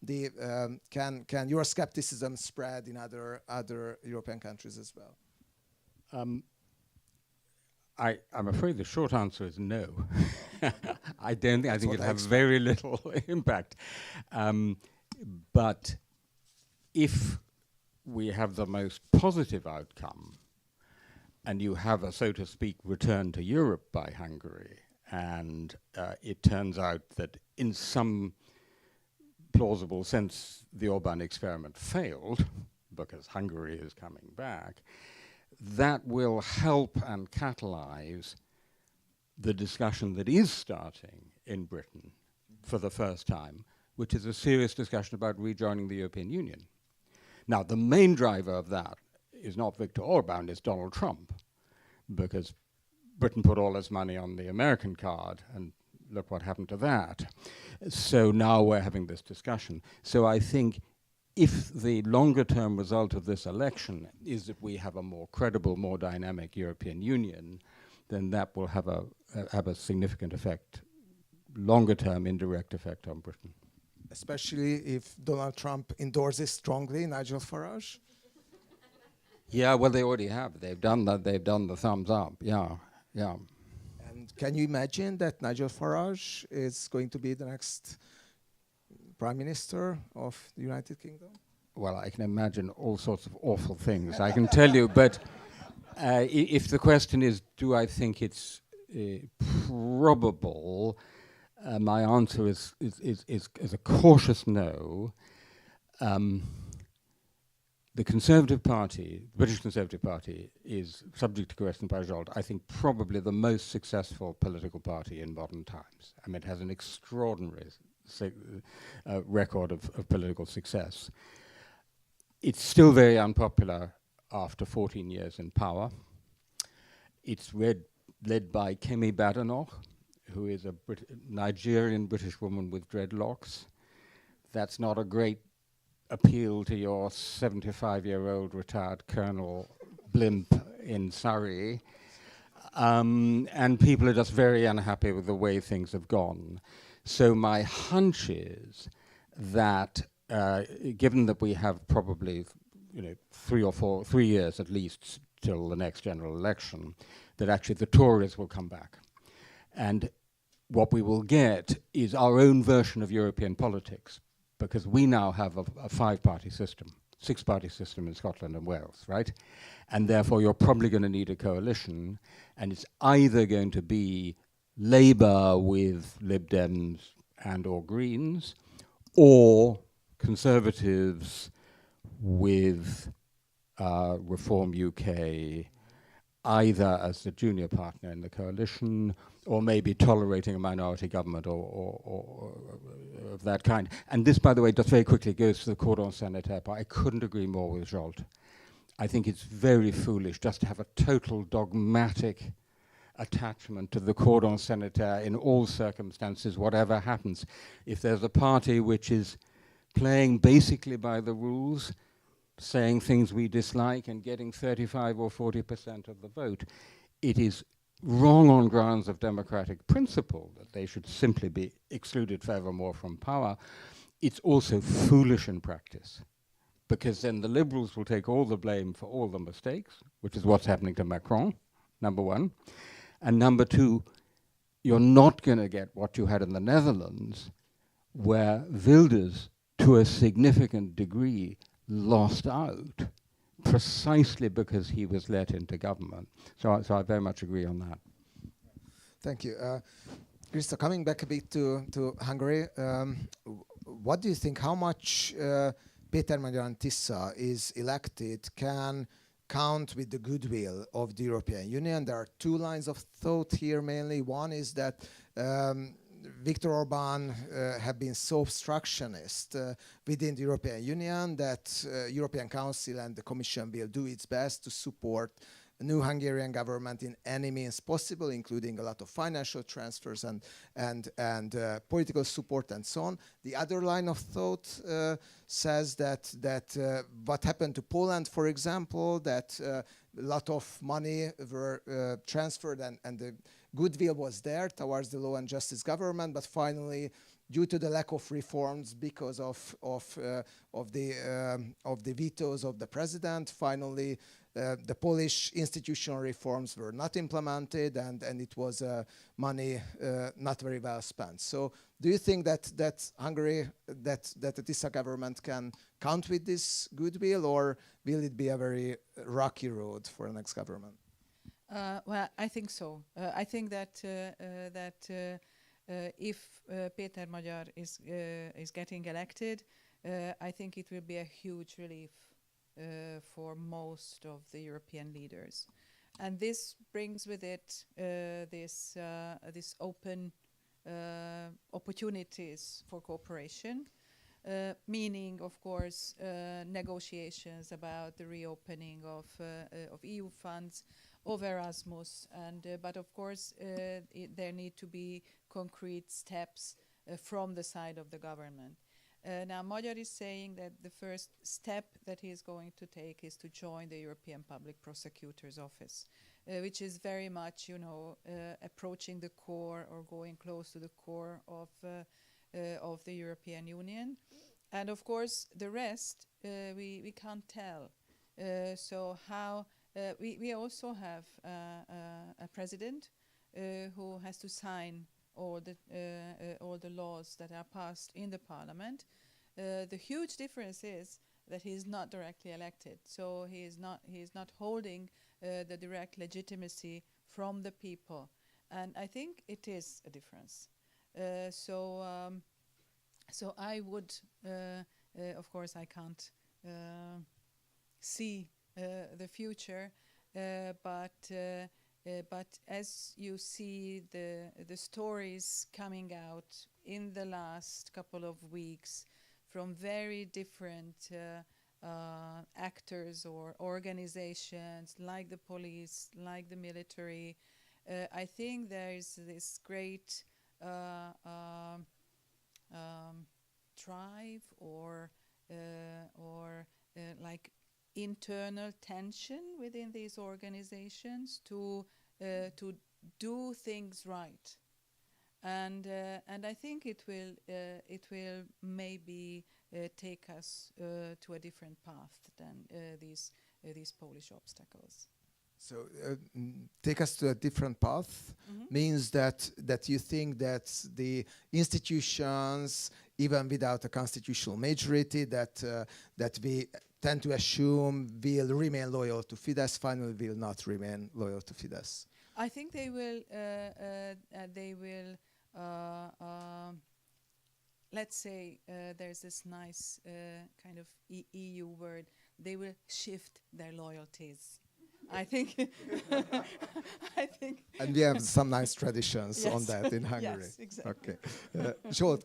Euroscepticism spread in other European countries as well? I'm afraid the short answer is no. I don't think. I think it'll have very little impact. But if we have the most positive outcome, and you have a, so to speak, return to Europe by Hungary, and it turns out that in some plausible sense the Orban experiment failed, because Hungary is coming back, that will help and catalyze the discussion that is starting in Britain for the first time, which is a serious discussion about rejoining the European Union. Now, the main driver of that is not Viktor Orban, it's Donald Trump, because Britain put all its money on the American card, and look what happened to that. So now we're having this discussion. So I think if the longer-term result of this election is that we have a more credible, more dynamic European Union, then that will have a significant effect, longer-term indirect effect on Britain. Especially if Donald Trump endorses strongly Nigel Farage? Yeah, well, they already have. They've done that. They've done the thumbs up. Yeah, yeah. And can you imagine that Nigel Farage is going to be the next Prime Minister of the United Kingdom? Well, I can imagine all sorts of awful things, I can tell you. But if the question is, do I think it's probable, my answer is a cautious no. The Conservative Party, the British Conservative Party, is, subject to question by Zsolt, I think probably the most successful political party in modern times. I mean, it has an extraordinary record of political success. It's still very unpopular after 14 years in power. It's led by Kemi Badenoch, who is a Nigerian British woman with dreadlocks. That's not a great appeal to your 75-year-old retired colonel blimp in Surrey. And people are just very unhappy with the way things have gone. So my hunch is that, given that we have probably 3 years at least till the next general election, that actually the Tories will come back. And what we will get is our own version of European politics, because we now have a 5-party system, 6-party system in Scotland and Wales, right? And therefore you're probably going to need a coalition, and it's either going to be Labour with Lib Dems and or Greens, or Conservatives with Reform UK, either as the junior partner in the coalition, or maybe tolerating a minority government or of that kind. And this, by the way, just very quickly goes to the cordon sanitaire part. I couldn't agree more with Zsolt. I think it's very foolish just to have a total dogmatic attachment to the cordon sanitaire in all circumstances, whatever happens. If there's a party which is playing basically by the rules, saying things we dislike and getting 35 or 40% of the vote, it is wrong on grounds of democratic principle that they should simply be excluded forevermore from power. It's also foolish in practice, because then the Liberals will take all the blame for all the mistakes, which is what's happening to Macron, number one. And number two, you're not going to get what you had in the Netherlands, where Wilders, to a significant degree, lost out precisely because he was let into government. So I very much agree on that. Thank you. Krista, coming back a bit to Hungary, what do you think, how much Péter Magyarán Tisza is elected can count with the goodwill of the European Union? There are 2 lines of thought here mainly. One is that Viktor Orban have been so obstructionist within the European Union that European Council and the Commission will do its best to support a new Hungarian government in any means possible, including a lot of financial transfers and political support and so on. The other line of thought says that what happened to Poland, for example, that a lot of money were transferred and the goodwill was there towards the law and justice government, but finally, due to the lack of reforms because of the vetoes of the president, finally the Polish institutional reforms were not implemented, and it was money not very well spent. So, do you think that Hungary, that the Tisza government can count with this goodwill, or will it be a very rocky road for the next government? Well, I think so. I think that if Péter Magyar is getting elected, I think it will be a huge relief for most of the European leaders. And this brings with it this open opportunities for cooperation, meaning, of course, negotiations about the reopening of EU funds, of Erasmus, and but of course there need to be concrete steps from the side of the government. Now Magyar is saying that the first step that he is going to take is to join the European Public Prosecutor's Office, which is very much, you know, approaching the core or going close to the core of the European Union. And of course, the rest we can't tell. So how we also have a president who has to sign all the laws that are passed in the parliament. The huge difference is that he is not directly elected, so he is not holding the direct legitimacy from the people, and I think it is a difference. So I would, of course, I can't see the future, but as you see the stories coming out in the last couple of weeks from very different actors or organizations like the police, like the military, I think there is this great drive or like internal tension within these organizations to do things right, and I think it will maybe take us to a different path than these Polish obstacles. So take us to a different path means that you think that the institutions, even without a constitutional majority, that we tend to assume will remain loyal to Fidesz, finally will not remain loyal to Fidesz. I think they will. Let's say there's this nice kind of EU word. They will shift their loyalties. I think. I think. And we have some nice traditions Yes. on that in Hungary. Yes, exactly. Okay. Zsolt,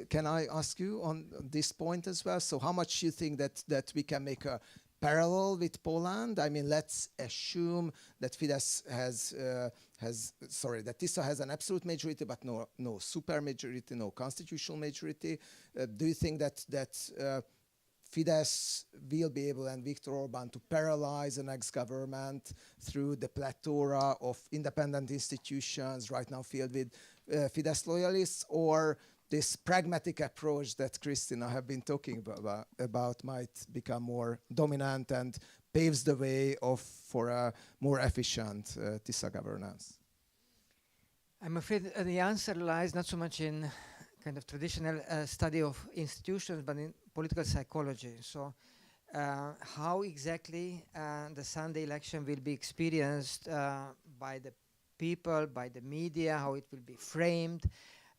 can I ask you on this point as well? So how much you think that we can make a parallel with Poland? I mean, let's assume that Fidesz that TISA has an absolute majority, but no super majority, no constitutional majority. Do you think that Fidesz will be able, and Viktor Orbán, to paralyze the next government through the plethora of independent institutions right now filled with Fidesz loyalists, or this pragmatic approach that Krisztina have been talking about might become more dominant and paves the way for a more efficient TISA governance? I'm afraid the answer lies not so much in kind of traditional study of institutions, but in political psychology. So how exactly the Sunday election will be experienced by the people, by the media, how it will be framed,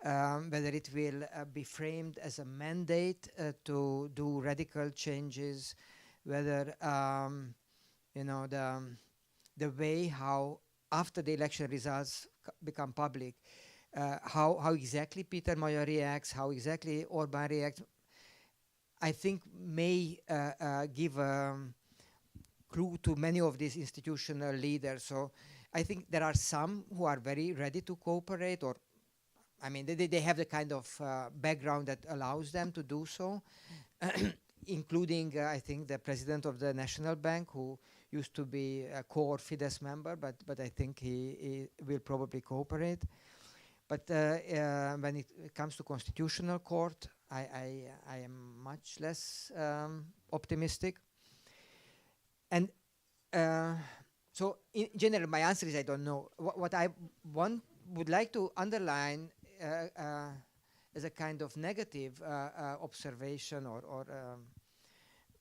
whether it will be framed as a mandate to do radical changes, whether you know, the way how after the election results become public, how exactly Péter Magyar reacts, how exactly Orbán reacts, I think may give a clue to many of these institutional leaders. So I think there are some who are very ready to cooperate, or I mean, they have the kind of background that allows them to do so, including, I think, the president of the National Bank, who used to be a core Fidesz member, but I think he will probably cooperate. But when it comes to constitutional court, I am much less optimistic. And so in general, my answer is I don't know. What I would like to underline as a kind of negative observation or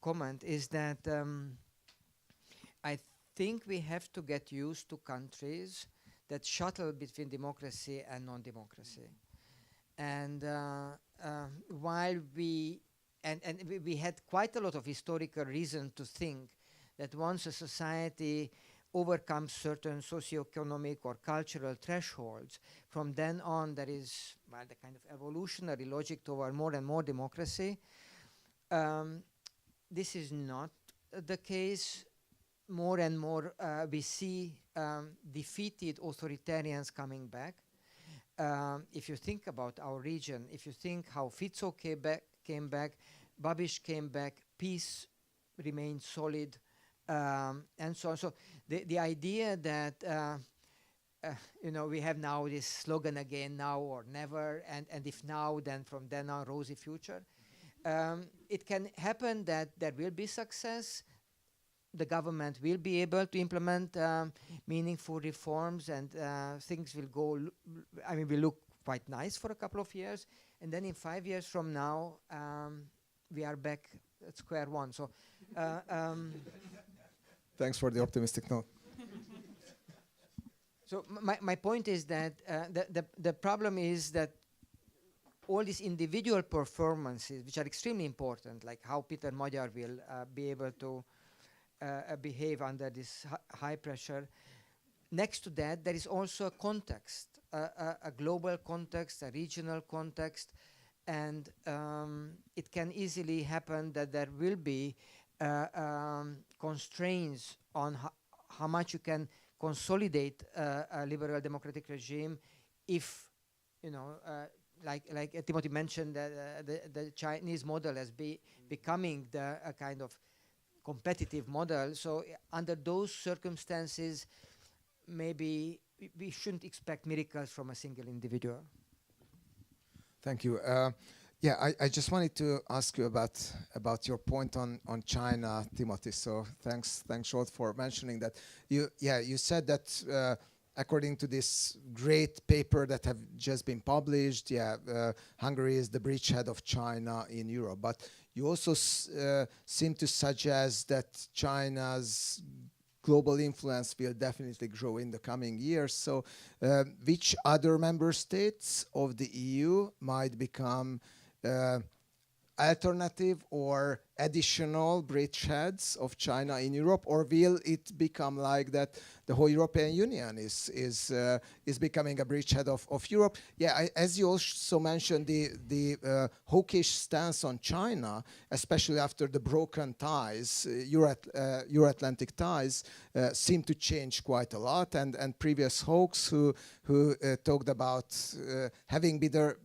comment is that I think we have to get used to countries that shuttle between democracy and non-democracy. And while we and we had quite a lot of historical reason to think that once a society overcomes certain socioeconomic or cultural thresholds, from then on there is, well, the kind of evolutionary logic toward more and more democracy. This is not the case. More and more we see defeated authoritarians coming back. If you think about our region, if you think how Fico came back, Babiš came back, peace remained solid, and so on. So the idea that we have now this slogan again, now or never, and if now, then from then on, rosy future. It can happen that there will be success. The government will be able to implement meaningful reforms, and things will go, will look quite nice for a couple of years. And then in 5 years from now, we are back at square one. So, thanks for the optimistic note. So my point is that the problem is that all these individual performances, which are extremely important, like how Péter Magyar will be able to behave under this high pressure. Next to that, there is also a context, a global context, a regional context, and it can easily happen that there will be constraints on how much you can consolidate a liberal democratic regime if, like Timothy mentioned, the Chinese model as becoming a kind of competitive model. So under those circumstances, maybe we shouldn't expect miracles from a single individual. Thank you. I just wanted to ask you about your point on China, Timothy. So thanks Zsolt, for mentioning that. You said that according to this great paper that have just been published, Hungary is the bridgehead of China in Europe. But you also seem to suggest that China's global influence will definitely grow in the coming years. So which other member states of the EU might become alternative or additional bridgeheads of China in Europe, or will it become like that the whole European Union is becoming a bridgehead of Europe? As you also mentioned, the hawkish stance on China, especially after the broken ties, Euro-Atlantic ties, seem to change quite a lot, and previous hawks who talked about having bigger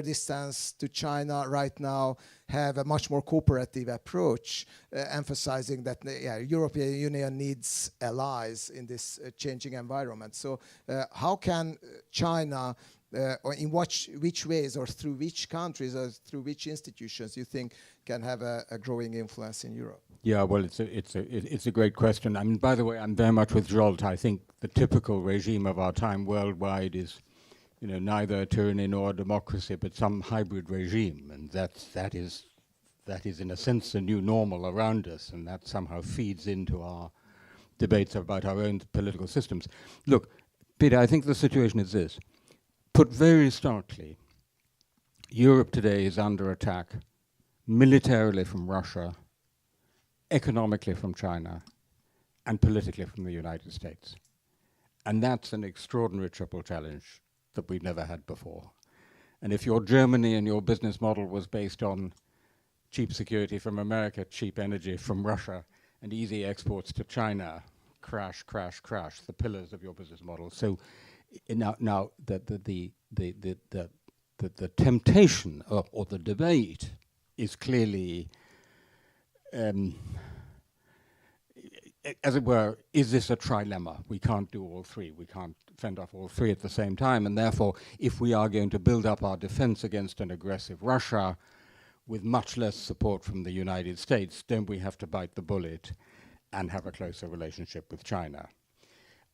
distance to China right now have a much more cooperative approach, emphasizing that European Union needs allies in this changing environment. So how can China, or in which ways, or through which countries, or through which institutions you think can have a growing influence in Europe? Yeah, well, it's a great question. I mean, by the way, I'm very much with Zsolt. I think the typical regime of our time worldwide is, neither a tyranny nor a democracy, but some hybrid regime, and that is in a sense the new normal around us, and that somehow feeds into our debates about our own political systems. Look, Peter, I think the situation is this. Put very starkly, Europe today is under attack militarily from Russia, economically from China, and politically from the United States. And that's an extraordinary triple challenge that we've never had before. And if your Germany and your business model was based on cheap security from America, cheap energy from Russia, and easy exports to China, crash, crash, crash, the pillars of your business model. So now the temptation or the debate is clearly, as it were, is this a trilemma? We can't do all three. We can't fend off all three at the same time. And therefore, if we are going to build up our defense against an aggressive Russia with much less support from the United States, then we have to bite the bullet and have a closer relationship with China.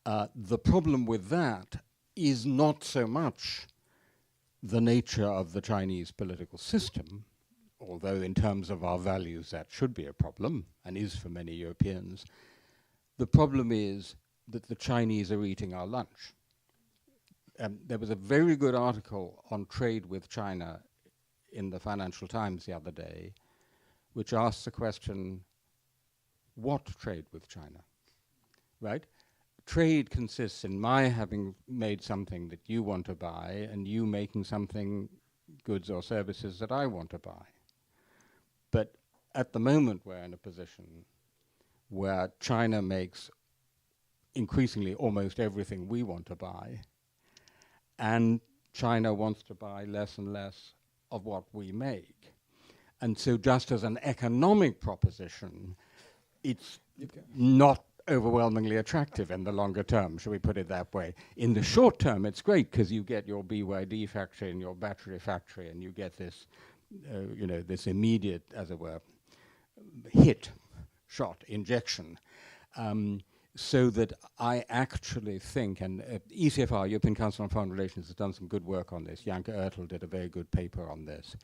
The problem with that is not so much the nature of the Chinese political system, although in terms of our values that should be a problem, and is for many Europeans. The problem is that the Chinese are eating our lunch. There was a very good article on trade with China in the Financial Times the other day, which asks the question, what trade with China, right? Trade consists in my having made something that you want to buy and you making something, goods or services, that I want to buy. But at the moment we're in a position where China makes increasingly almost everything we want to buy, and China wants to buy less and less of what we make. And so just as an economic proposition, it's not overwhelmingly attractive in the longer term, shall we put it that way. In the short term, it's great because you get your BYD factory and your battery factory, and you get this, this immediate, as it were, shot, injection. So that I actually think, and ECFR, European Council on Foreign Relations, has done some good work on this. Janke Oertel did a very good paper on this.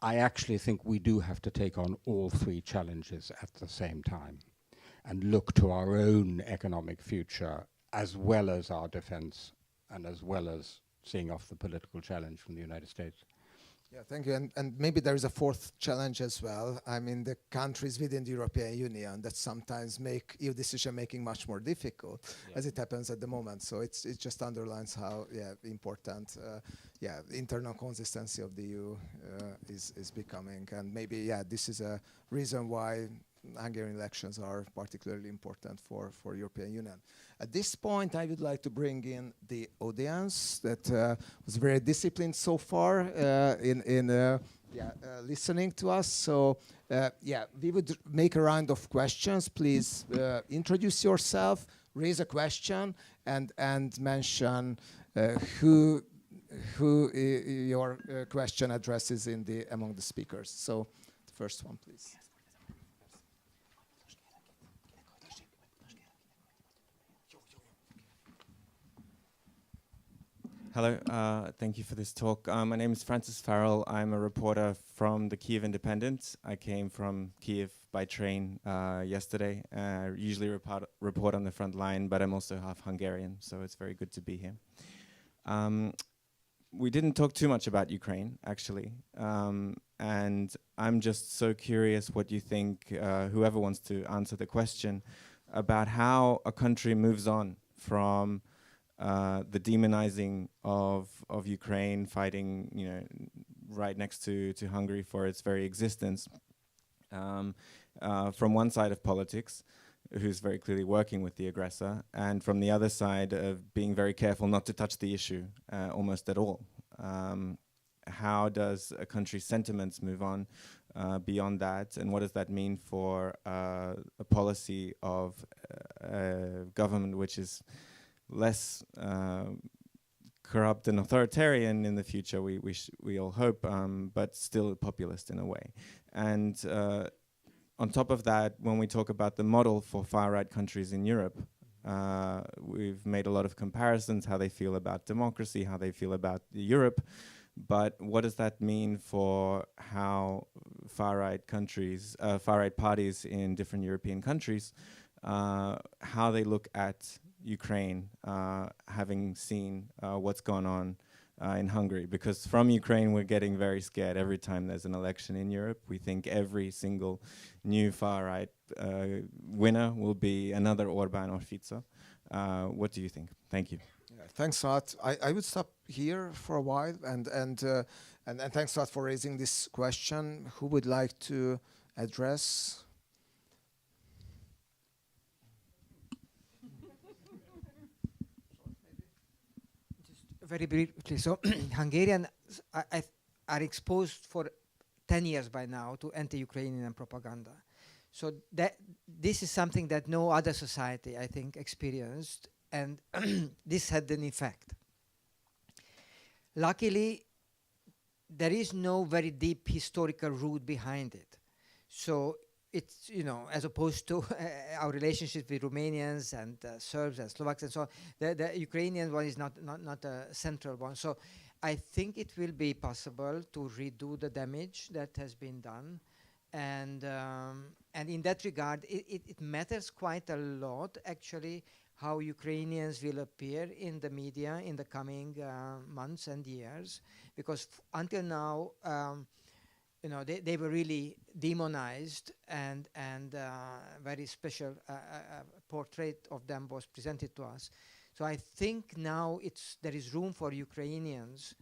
I actually think we do have to take on all three challenges at the same time and look to our own economic future as well as our defense and as well as seeing off the political challenge from the United States. Yeah, thank you. And maybe there is a fourth challenge as well. I mean, the countries within the European Union that sometimes make EU decision-making much more difficult, as it happens at the moment. So it just underlines how important internal consistency of the EU is becoming. And maybe, this is a reason why Hungarian elections are particularly important for European Union. At this point, I would like to bring in the audience that was very disciplined so far in listening to us. So we would make a round of questions. Please introduce yourself, raise a question, and mention who your question addresses among the speakers. So the first one, please. Hello, thank you for this talk. My name is Francis Farrell. I'm a reporter from the Kiev Independent. I came from Kiev by train yesterday. I usually report on the front line, but I'm also half Hungarian, so it's very good to be here. We didn't talk too much about Ukraine, actually, and I'm just so curious what you think, whoever wants to answer the question, about how a country moves on from the demonizing of Ukraine, fighting, right next to Hungary for its very existence, from one side of politics, who's very clearly working with the aggressor, and from the other side of being very careful not to touch the issue almost at all. How does a country's sentiments move on beyond that, and what does that mean for a policy of government which is less corrupt and authoritarian in the future, we all hope, but still populist in a way. And on top of that, when we talk about the model for far-right countries in Europe, we've made a lot of comparisons, how they feel about democracy, how they feel about Europe, but what does that mean for how far-right countries, far-right parties in different European countries, how they look at Ukraine, having seen what's gone on in Hungary? Because from Ukraine we're getting very scared every time there's an election in Europe. We think every single new far-right winner will be another Orbán or Fico. What do you think? Thank you. Yeah, thanks a lot. I would stop here for a while, and thanks a lot for raising this question. Who would like to address? Very briefly, so Hungarians are exposed for 10 years by now to anti-Ukrainian propaganda. So this is something that no other society, I think, experienced, and this had an effect. Luckily, there is no very deep historical root behind it. So it's, as opposed to our relationship with Romanians and Serbs and Slovaks and so on, the Ukrainian one is not a central one. So I think it will be possible to redo the damage that has been done. And in that regard, it matters quite a lot, actually, how Ukrainians will appear in the media in the coming months and years. Because until now, they were really demonized, and very special portrait of them was presented to us. So I think now there is room for Ukrainians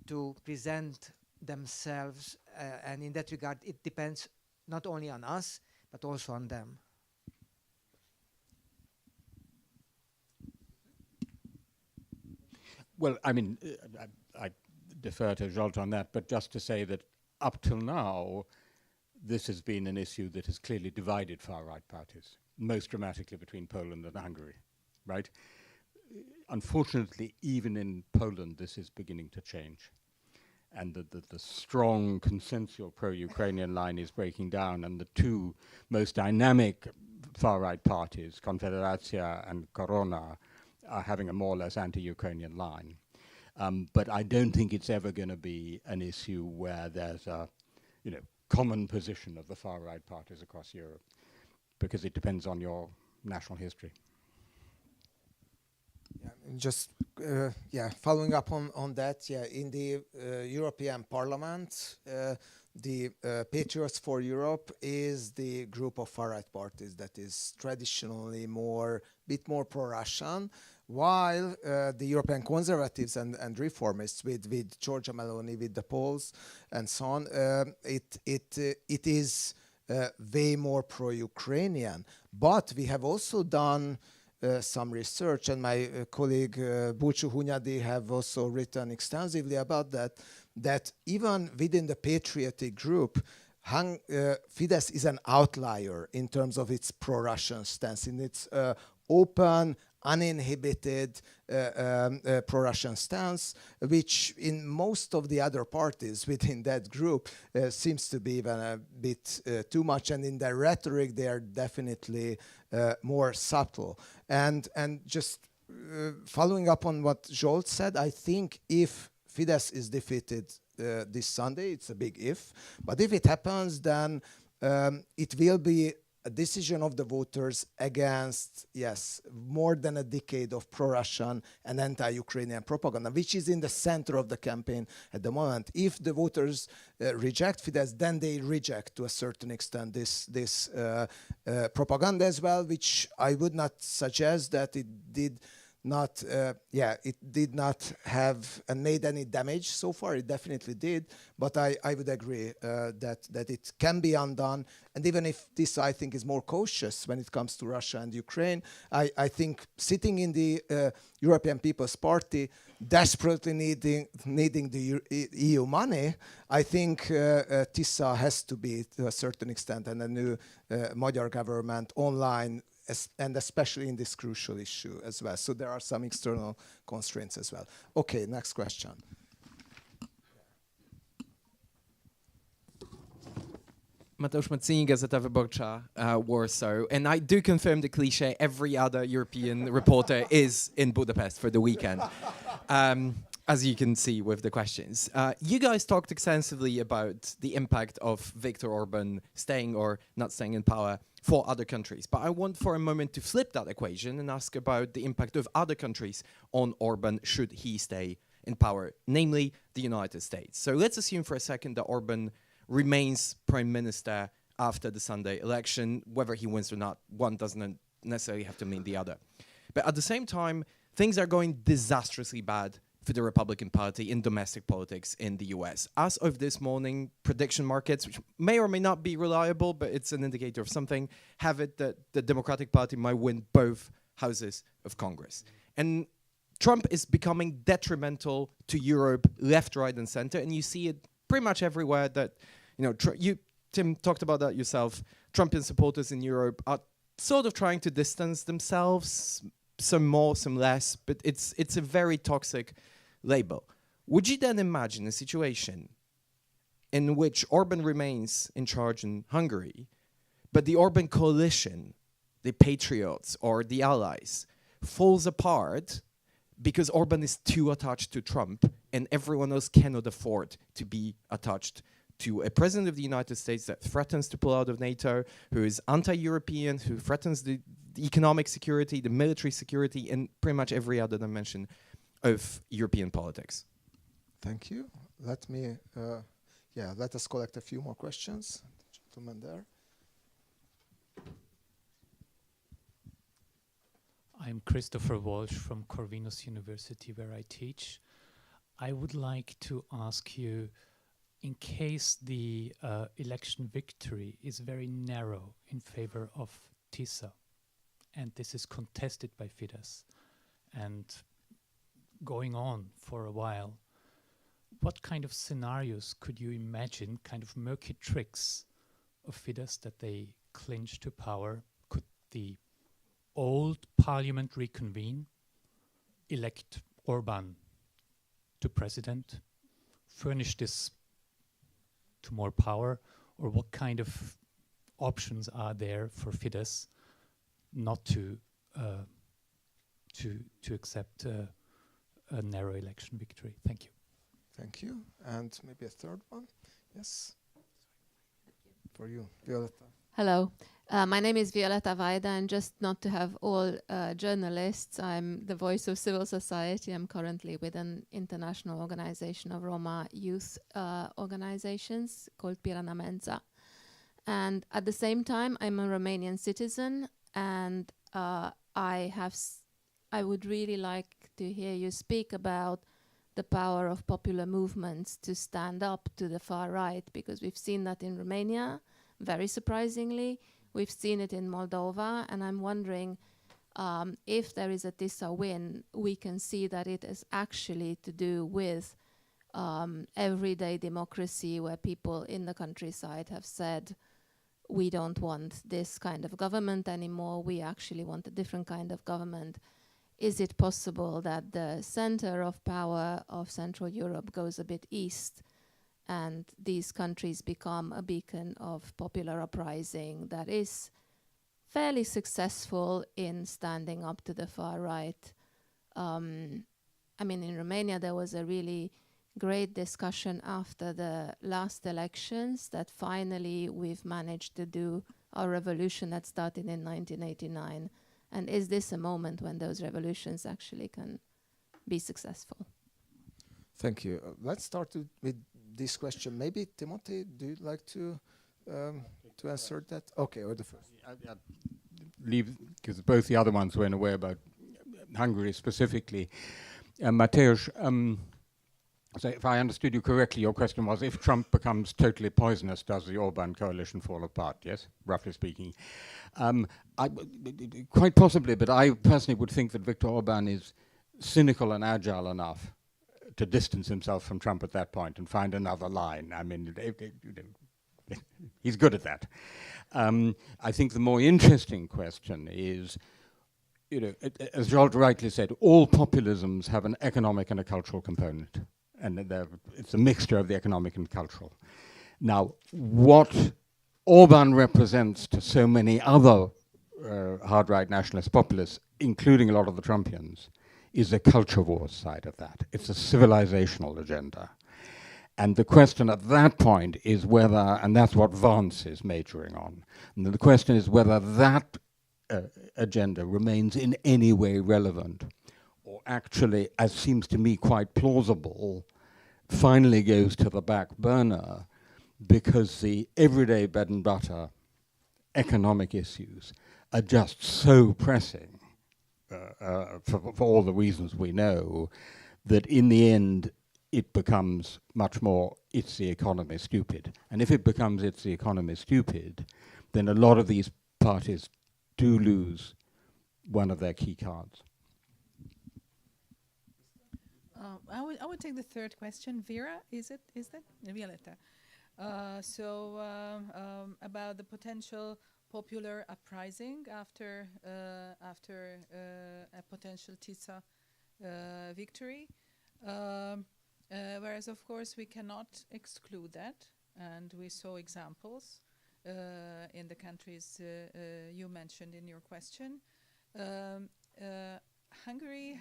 to present themselves, and in that regard, it depends not only on us, but also on them. Well, I mean, I defer to Zsolt on that, but just to say that up till now, this has been an issue that has clearly divided far-right parties, most dramatically between Poland and Hungary, right? Unfortunately, even in Poland, this is beginning to change. And the strong consensual pro-Ukrainian line is breaking down, and the two most dynamic far-right parties, Konfederacja and Korona, are having a more or less anti-Ukrainian line. But I don't think it's ever going to be an issue where there's a common position of the far-right parties across Europe, because it depends on your national history. Just following up on that, in the European Parliament, the Patriots for Europe is the group of far-right parties that is traditionally bit more pro-Russian, while the European conservatives and reformists with Giorgia Meloni, with the Poles and so on, it is way more pro-Ukrainian. But we have also done some research, and my colleague Bulcsú Hunyadi have also written extensively about that even within the patriotic group, Fidesz is an outlier in terms of its pro-Russian stance, in its open, uninhibited pro-Russian stance, which in most of the other parties within that group seems to be even a bit too much, and in their rhetoric they are definitely more subtle. And just following up on what Zsolt said, I think if Fidesz is defeated this Sunday, it's a big if, but if it happens, then it will be a decision of the voters against, more than a decade of pro-Russian and anti-Ukrainian propaganda, which is in the center of the campaign at the moment. If the voters reject Fidesz, then they reject to a certain extent this propaganda as well, which I would not suggest that it did not have and made any damage so far. It definitely did, but I would agree that it can be undone. And even if this, I think, is more cautious when it comes to Russia and Ukraine, I think sitting in the European People's Party, desperately needing the EU money, I think Tisza has to be, to a certain extent, and a new Magyar government online, and especially in this crucial issue as well. So there are some external constraints as well. Okay, next question. Mateusz Mazzini, Gazeta Wyborcza, Warsaw. And I do confirm the cliche, every other European reporter is in Budapest for the weekend, as you can see with the questions. You guys talked extensively about the impact of Viktor Orban staying or not staying in power for other countries. But I want for a moment to flip that equation and ask about the impact of other countries on Orban should he stay in power, namely the United States. So let's assume for a second that Orban remains prime minister after the Sunday election. Whether he wins or not, one doesn't necessarily have to mean the other. But at the same time, things are going disastrously bad for the Republican Party in domestic politics in the US. As of this morning, prediction markets, which may or may not be reliable, but it's an indicator of something, have it that the Democratic Party might win both houses of Congress. And Trump is becoming detrimental to Europe, left, right, and center, and you see it pretty much everywhere that, you, Tim, talked about that yourself. Trumpian supporters in Europe are sort of trying to distance themselves, some more, some less, but it's a very toxic label. Would you then imagine a situation in which Orban remains in charge in Hungary, but the Orban coalition, the Patriots or the allies, falls apart because Orban is too attached to Trump and everyone else cannot afford to be attached to a president of the United States that threatens to pull out of NATO, who is anti-European, who threatens the economic security, the military security, and pretty much every other dimension of European politics? Thank you. Let me, yeah, let us collect a few more questions. Gentleman there. I'm Christopher Walsh from Corvinus University, where I teach. I would like to ask you, in case the election victory is very narrow in favor of TISA, and this is contested by Fidesz and going on for a while, what kind of scenarios could you imagine, kind of murky tricks of Fidesz that they clinch to power? Could the old parliament reconvene, elect Orban to president, furnish this to more power, or what kind of options are there for Fidesz not to accept a narrow election victory? Thank you. Thank you. And maybe a third one. Yes. For you, Violetta. Hello. My name is Violetta Vajda, and just not to have all journalists, I'm the voice of civil society. I'm currently with an international organization of Roma youth organizations called Pirana Menza. And at the same time, I'm a Romanian citizen, and I would really like to hear you speak about the power of popular movements to stand up to the far right, because we've seen that in Romania, very surprisingly. We've seen it in Moldova, and I'm wondering if there is a TISA win, we can see that it is actually to do with everyday democracy, where people in the countryside have said, we don't want this kind of government anymore, we actually want a different kind of government. Is it possible that the center of power of Central Europe goes a bit east, and these countries become a beacon of popular uprising that is fairly successful in standing up to the far right? I mean, in Romania, there was a really great discussion after the last elections that finally we've managed to do our revolution that started in 1989. And is this a moment when those revolutions actually can be successful? Thank you. Let's start with this question. Maybe Timothy, do you like to answer that? Okay, or the first. Leave, because both the other ones were in a way about Hungary specifically. Mateusz, so if I understood you correctly, your question was, if Trump becomes totally poisonous, does the Orban coalition fall apart? Yes, roughly speaking. Quite possibly, but I personally would think that Viktor Orban is cynical and agile enough to distance himself from Trump at that point and find another line. I mean, he's good at that. I think the more interesting question is, as Zsolt rightly said, all populisms have an economic and a cultural component, and it's a mixture of the economic and cultural. Now, what Orban represents to so many other hard-right nationalist populists, including a lot of the Trumpians, is the culture wars side of that. It's a civilizational agenda. And the question at that point is whether, and that's what Vance is majoring on, and the question is whether that agenda remains in any way relevant, or actually, as seems to me quite plausible, finally goes to the back burner because the everyday bread and butter economic issues are just so pressing for all the reasons we know, that in the end it becomes much more, it's the economy stupid. And if it becomes it's the economy stupid, then a lot of these parties do lose one of their key cards. I would take the third question. Vera, is that Violetta? About the potential popular uprising after a potential TISA victory. Whereas, of course, we cannot exclude that, and we saw examples in the countries you mentioned in your question. Hungary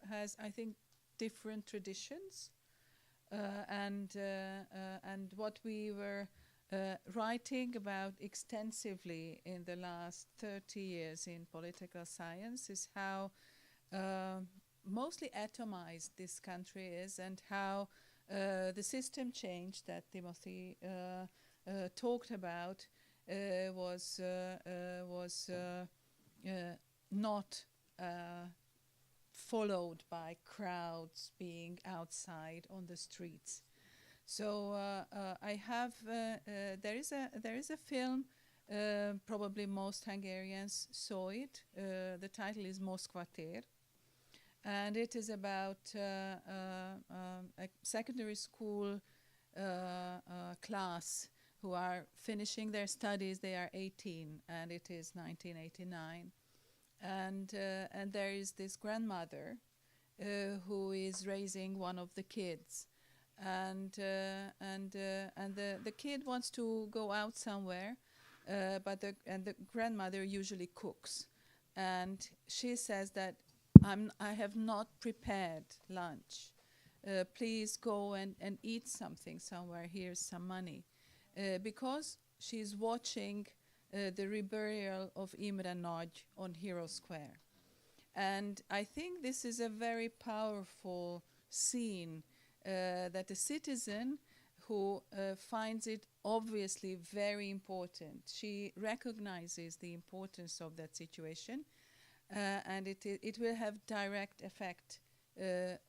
has, I think, different traditions, and what we were writing about extensively in the last 30 years in political science is how mostly atomized this country is, and how The system change that Timothy talked about was not followed by crowds being outside on the streets. So I have there is a film. Probably most Hungarians saw it. The title is Moszkva tér, and it is about a secondary school class who are finishing their studies. They are 18, and it is 1989. And there is this grandmother who is raising one of the kids, and the kid wants to go out somewhere, but the grandmother usually cooks, and she says that I have not prepared lunch. Please go and eat something somewhere. Here's some money, because she's watching the reburial of Imre Nagy on Hero Square. And I think this is a very powerful scene that a citizen who finds it obviously very important. She recognizes the importance of that situation, and it will have direct effect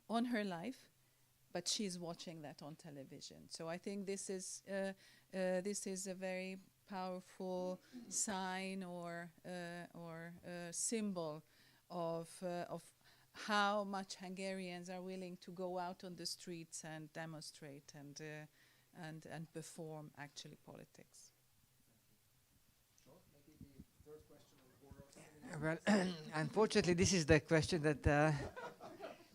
on her life, but she's watching that on television. So I think this is a very powerful sign or symbol of how much Hungarians are willing to go out on the streets and demonstrate and perform actually politics. Well, unfortunately, this is the question that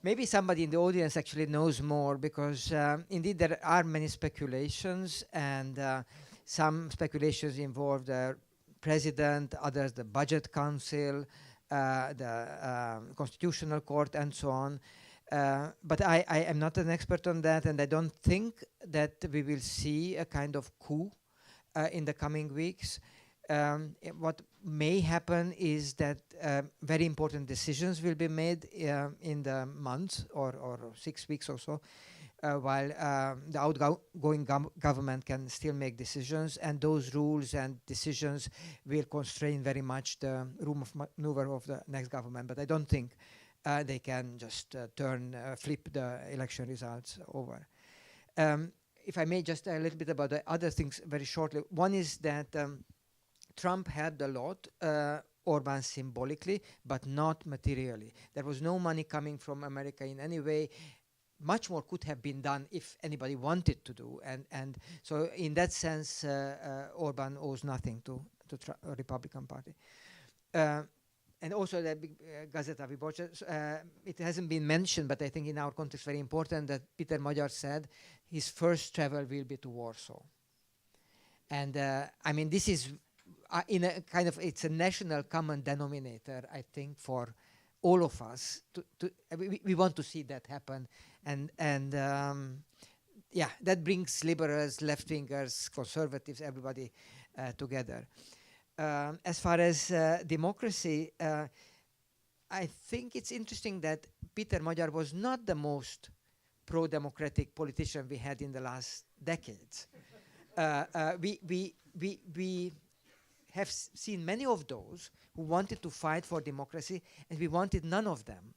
maybe somebody in the audience actually knows more, because indeed there are many speculations, and some speculations involve the president, others the budget council, the constitutional court, and so on. But I am not an expert on that, and I don't think that we will see a kind of coup in the coming weeks. What may happen is that very important decisions will be made in the months or 6 weeks or so, while the outgoing government can still make decisions, and those rules and decisions will constrain very much the room of maneuver of the next government. But I don't think they can just flip the election results over. If I may, just a little bit about the other things very shortly. One is that Trump helped a lot Orban symbolically, but not materially. There was no money coming from America in any way. Much more could have been done if anybody wanted to do, and so in that sense, Orban owes nothing to the Republican Party. And also the Gazeta Wyborcza, it hasn't been mentioned, but I think in our context very important that Péter Magyar said his first travel will be to Warsaw. And I mean, this is in a kind of, it's a national common denominator, I think, for all of us. We want to see that happen. And yeah, that brings liberals, left-wingers, conservatives, everybody together. As far as democracy, I think it's interesting that Péter Magyar was not the most pro-democratic politician we had in the last decades. We have seen many of those who wanted to fight for democracy, and we wanted none of them.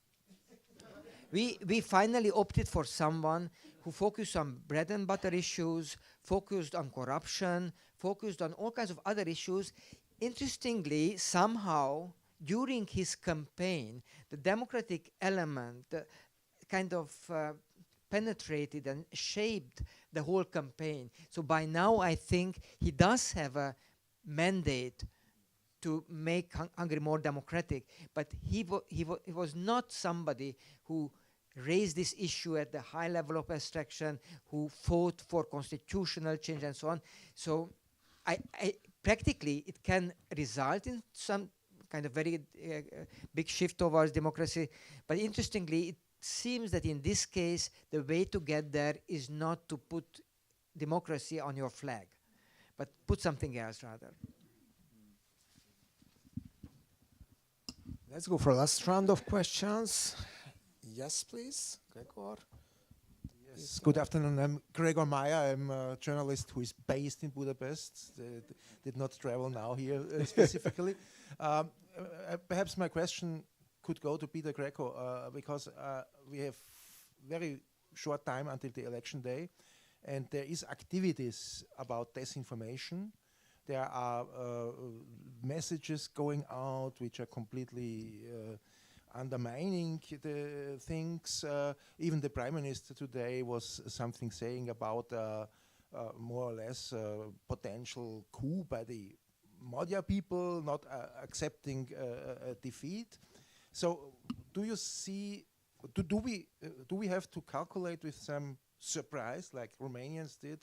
We finally opted for someone who focused on bread and butter issues, focused on corruption, focused on all kinds of other issues. Interestingly, somehow, during his campaign, the democratic element kind of penetrated and shaped the whole campaign. So by now, I think he does have a mandate to make Hungary more democratic, but he was not somebody who raised this issue at the high level of abstraction, who fought for constitutional change and so on. So practically, it can result in some kind of very big shift towards democracy. But interestingly, it seems that in this case, the way to get there is not to put democracy on your flag, but put something else rather. Let's go for last round of questions. Yes, please, Gregor. Yes, Yes, good afternoon. I'm Gregor Meyer. I'm a journalist who is based in Budapest. Did not travel now here specifically. Perhaps my question could go to Péter Krekó because we have very short time until the election day, and there is activities about disinformation. There are messages going out which are completely undermining the things. Even the Prime Minister today was something saying about more or less potential coup by the Magyar people, not accepting a defeat. So do you see, do we have to calculate with some surprise like Romanians did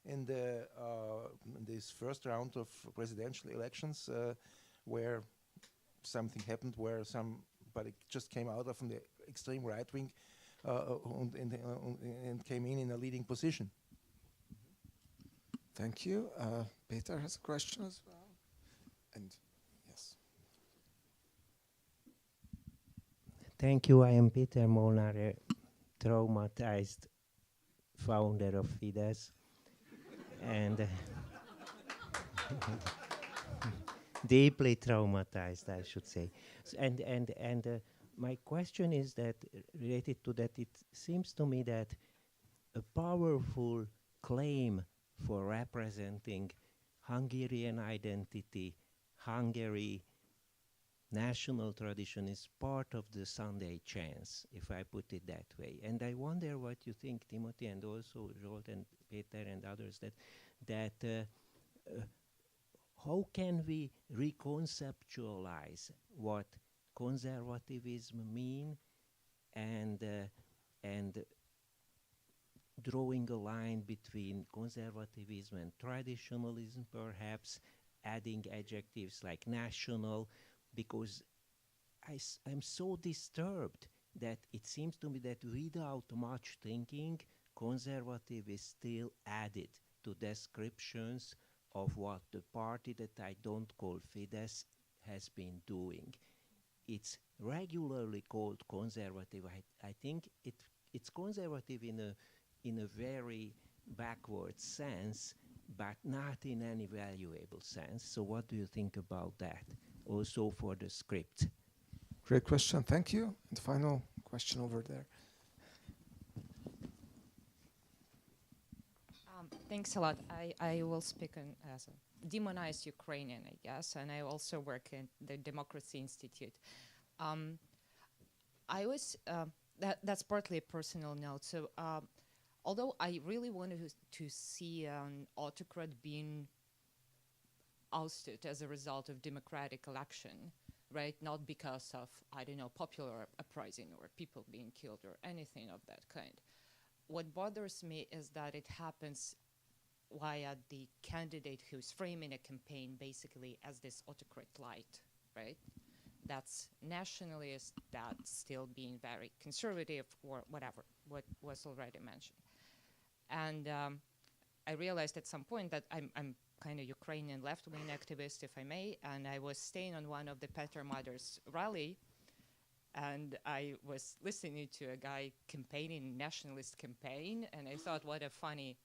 in the this first round of presidential elections where something happened where somebody just came out of the extreme right wing and came in a leading position? Thank you. Peter has a question as well. And yes. Thank you. I am Peter Molnar, a traumatized founder of Fidesz. And deeply traumatized, I should say. My question is that related to that, it seems to me that a powerful claim for representing Hungarian identity, Hungary, national tradition is part of the Sunday chance, if I put it that way. And I wonder what you think, Timothy, and also Zsolt and Péter and others, that how can we reconceptualize what conservatism mean and drawing a line between conservatism and traditionalism, perhaps adding adjectives like national, because I'm so disturbed that it seems to me that without much thinking, conservative is still added to descriptions of what the party that I don't call Fidesz has been doing. It's regularly called conservative. I think it's conservative in a very backward sense, but not in any valuable sense. So what do you think about that? Also for the script. Great question, thank you. And final question over there. Thanks a lot. I will speak as a demonized Ukrainian, I guess, and I also work in the Democracy Institute. That's partly a personal note. So although I really wanted to see an autocrat being ousted as a result of democratic election, right? Not because of, I don't know, popular uprising or people being killed or anything of that kind. What bothers me is that it happens via the candidate who's framing a campaign basically as this autocrat light, right? That's nationalist, that's still being very conservative or whatever, what was already mentioned. And I realized at some point that I'm kind of Ukrainian left-wing activist, if I may, and I was staying on one of the Péter Mader's rally, and I was listening to a guy campaigning, nationalist campaign, and I thought, what a funny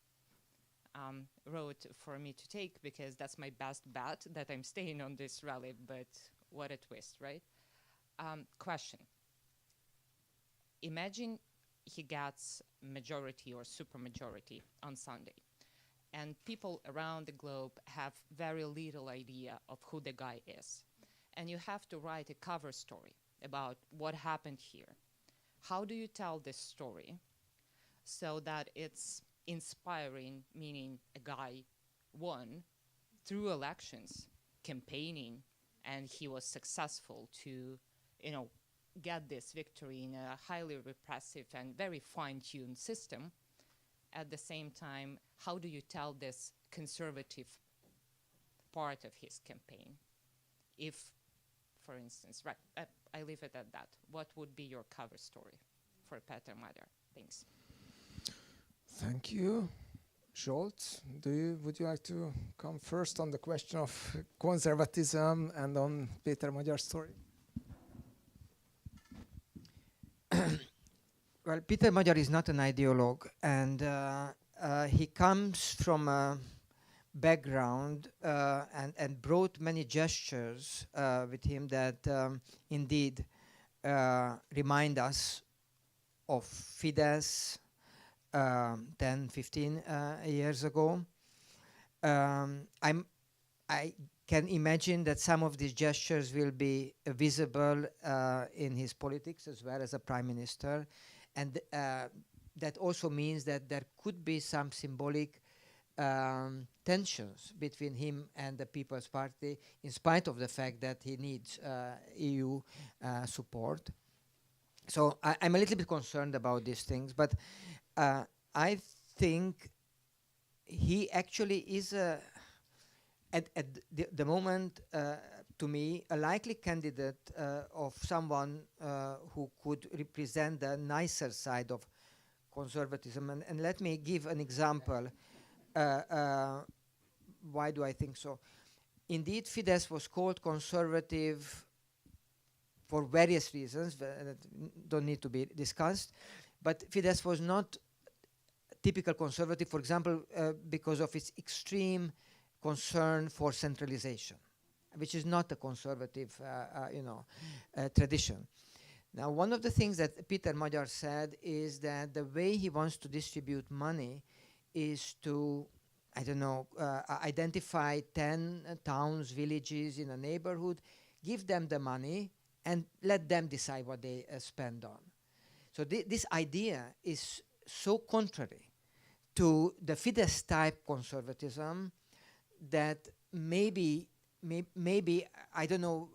road for me to take, because that's my best bet that I'm staying on this rally, but what a twist, right? Question. Imagine he gets majority or supermajority on Sunday, and people around the globe have very little idea of who the guy is. And you have to write a cover story about what happened here. How do you tell this story so that it's inspiring, meaning a guy won through elections, campaigning, and he was successful to, get this victory in a highly repressive and very fine-tuned system. At the same time, how do you tell this conservative part of his campaign? If, for instance, I leave it at that. What would be your cover story for Péter Mader? Thanks. Thank you. Zsolt, would you like to come first on the question of conservatism and on Péter Mader's story? Well, Well, Péter Magyar is not an ideologue, and he comes from a background and brought many gestures with him that indeed remind us of Fidesz 10, 15 years ago. I can imagine that some of these gestures will be visible in his politics as well as a prime minister. And that also means that there could be some symbolic tensions between him and the People's Party, in spite of the fact that he needs EU support. So I'm a little bit concerned about these things, but I think he actually is at the moment, to me, a likely candidate of someone who could represent the nicer side of conservatism. And let me give an example. Why do I think so? Indeed, Fidesz was called conservative for various reasons that don't need to be discussed. But Fidesz was not typical conservative, for example, because of its extreme concern for centralization, which is not a conservative, tradition. Now, one of the things that Péter Magyar said is that the way he wants to distribute money is to, identify 10 towns, villages in a neighborhood, give them the money, and let them decide what they spend on. So this idea is so contrary to the Fidesz type conservatism that maybe, I don't know,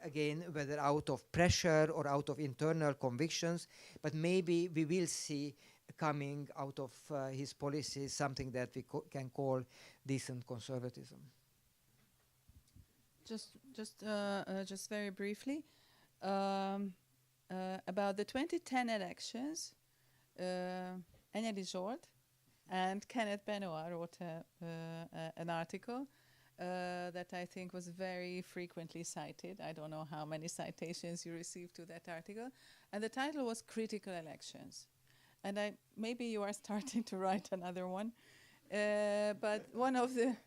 again, whether out of pressure or out of internal convictions, but maybe we will see coming out of his policies something that we can call decent conservatism. Just very briefly, about the 2010 elections, Enyedi Zsolt and Kenneth Benoit wrote an article that I think was very frequently cited. I don't know how many citations you received to that article. And the title was Critical Elections. And maybe you are starting to write another one. But one of the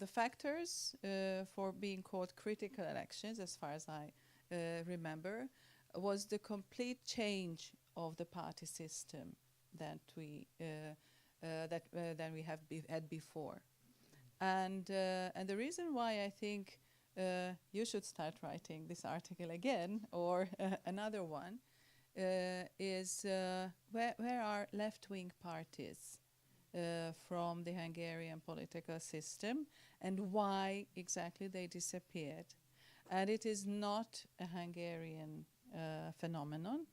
factors for being called critical elections, as far as I remember, was the complete change of the party system that we had before, and the reason why I think you should start writing this article again or another one is where are left-wing parties from the Hungarian political system and why exactly they disappeared. And it is not a Hungarian phenomenon.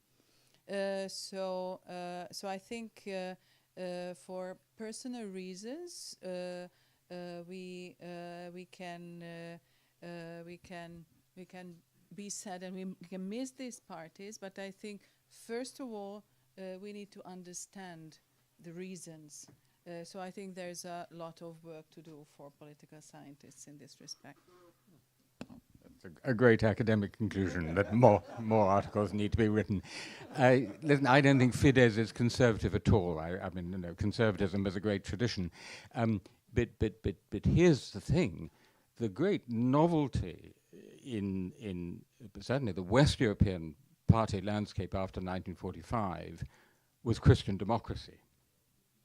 So I think for personal reasons we can be sad and we can miss these parties. But I think first of all we need to understand the reasons. So I think there's a lot of work to do for political scientists in this respect. A great academic conclusion that more articles need to be written. Listen, I don't think Fidesz is conservative at all. I mean, conservatism is a great tradition. But here's the thing: the great novelty in certainly the West European party landscape after 1945 was Christian democracy.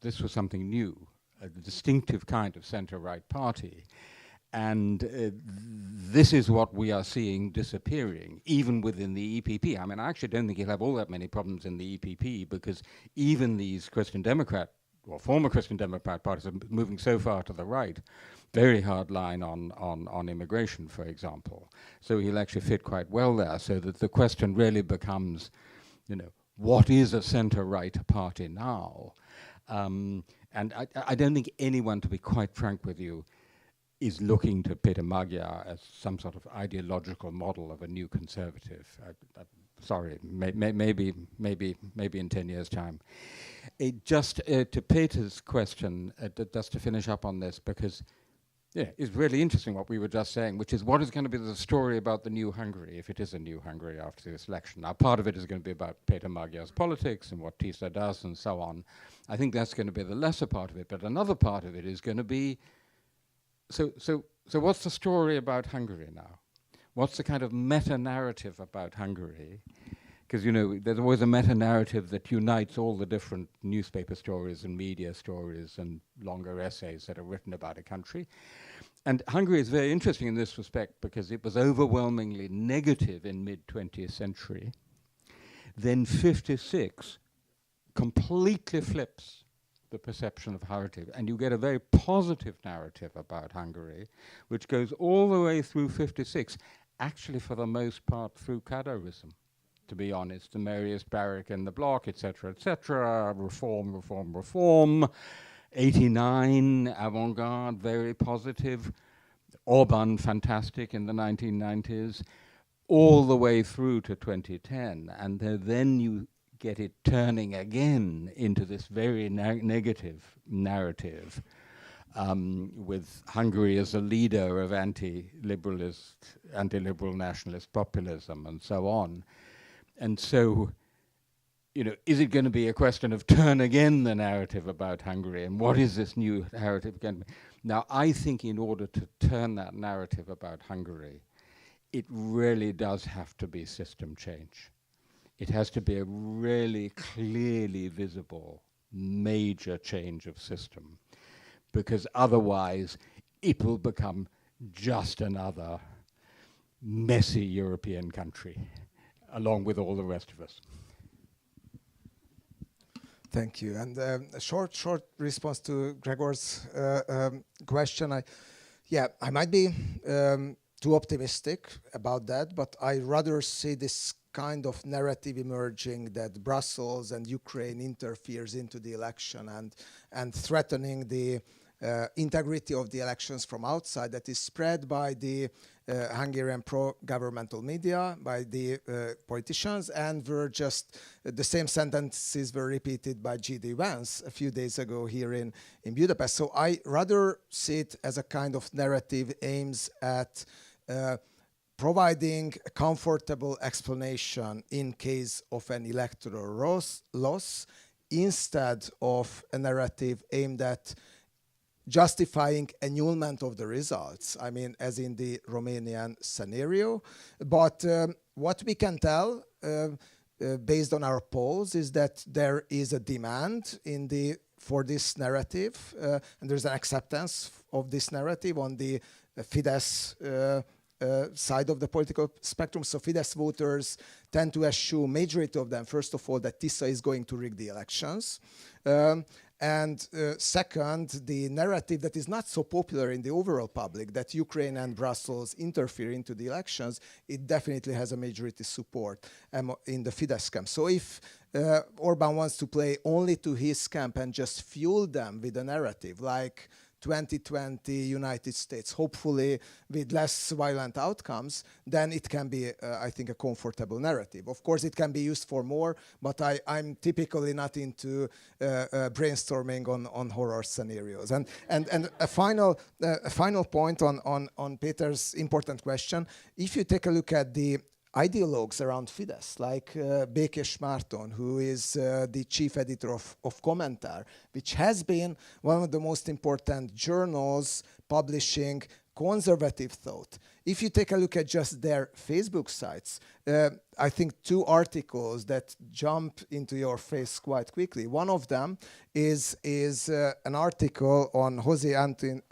This was something new, a distinctive kind of centre-right party. And this is what we are seeing disappearing, even within the EPP. I mean, I actually don't think you'll have all that many problems in the EPP, because even these Christian Democrat, or former Christian Democrat parties are moving so far to the right, very hard line on immigration, for example. So he'll actually fit quite well there, so that the question really becomes, what is a centre-right party now? And I don't think anyone, to be quite frank with you, is looking to Péter Magyar as some sort of ideological model of a new conservative. Sorry, maybe in 10 years' time. Just to Peter's question, just to finish up on this, because Yeah, it's really interesting what we were just saying, which is what is going to be the story about the new Hungary, if it is a new Hungary after this election. Now, part of it is going to be about Péter Magyar's politics and what TISA does and so on. I think that's going to be the lesser part of it, but another part of it is going to be, so what's the story about Hungary now? What's the kind of meta-narrative about Hungary? Because, you know, there's always a meta-narrative that unites all the different newspaper stories and media stories and longer essays that are written about a country. And Hungary is very interesting in this respect because it was overwhelmingly negative in mid-20th century. Then 56 completely flips the perception of Hungary, and you get a very positive narrative about Hungary, which goes all the way through 56, actually for the most part through Kadarism. To be honest, the merriest barrack in the block, etc., reform, reform, reform. 89, avant-garde, very positive. Orban, fantastic in the 1990s, all the way through to 2010. And then you get it turning again into this very negative narrative, with Hungary as a leader of anti-liberal nationalist populism and so on. And so, you know, is it going to be a question of turn again the narrative about Hungary, and what is this new narrative going to be? Now, I think in order to turn that narrative about Hungary, it really does have to be system change. It has to be a really clearly visible major change of system, because otherwise it will become just another messy European country, along with all the rest of us. Thank you. And a short response to Gregor's question. I might be too optimistic about that, but I rather see this kind of narrative emerging that Brussels and Ukraine interferes into the election and threatening the integrity of the elections from outside, that is spread by the Hungarian pro-governmental media, by the politicians, and were just the same sentences were repeated by G.D. Vance a few days ago here in Budapest. So I rather see it as a kind of narrative aims at providing a comfortable explanation in case of an electoral loss, instead of a narrative aimed at justifying annulment of the results, I mean, as in the Romanian scenario. But what we can tell, based on our polls, is that there is a demand for this narrative, and there's an acceptance of this narrative on the Fidesz side of the political spectrum. So Fidesz voters tend to assume, majority of them, first of all, that TISA is going to rig the elections. And second, the narrative that is not so popular in the overall public, that Ukraine and Brussels interfere into the elections, it definitely has a majority support in the Fidesz camp. So if Orban wants to play only to his camp and just fuel them with a narrative like 2020 United States, hopefully with less violent outcomes, then it can be, I think, a comfortable narrative. Of course, it can be used for more, but I'm typically not into brainstorming on horror scenarios. And a final point on Péter's important question. If you take a look at the ideologues around Fidesz, like Békés Márton, who is the chief editor of Commentator, which has been one of the most important journals publishing conservative thought. If you take a look at just their Facebook sites, I think two articles that jump into your face quite quickly. One of them is an article on José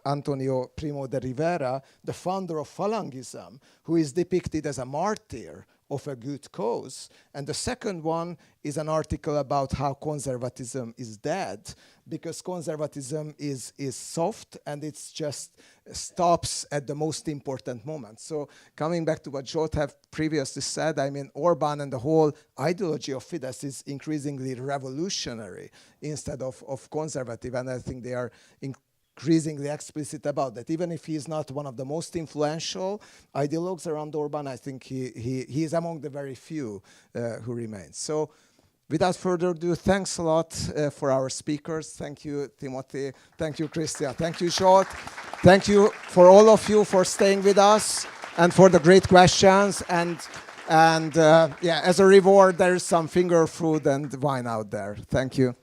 Antonio Primo de Rivera, the founder of Falangism, who is depicted as a martyr of a good cause. And the second one is an article about how conservatism is dead, because conservatism is soft and it's just stops at the most important moment. So coming back to what Zsolt have previously said, I mean, Orban and the whole ideology of Fidesz is increasingly revolutionary instead of conservative, and I think they are increasingly explicit about that. Even if he is not one of the most influential ideologues around Orban, I think he is among the very few who remain. So without further ado, thanks a lot for our speakers. Thank you, Timothy. Thank you, Krisztina. Thank you, Zsolt. Thank you for all of you for staying with us and for the great questions. And yeah, as a reward, there is some finger food and wine out there. Thank you.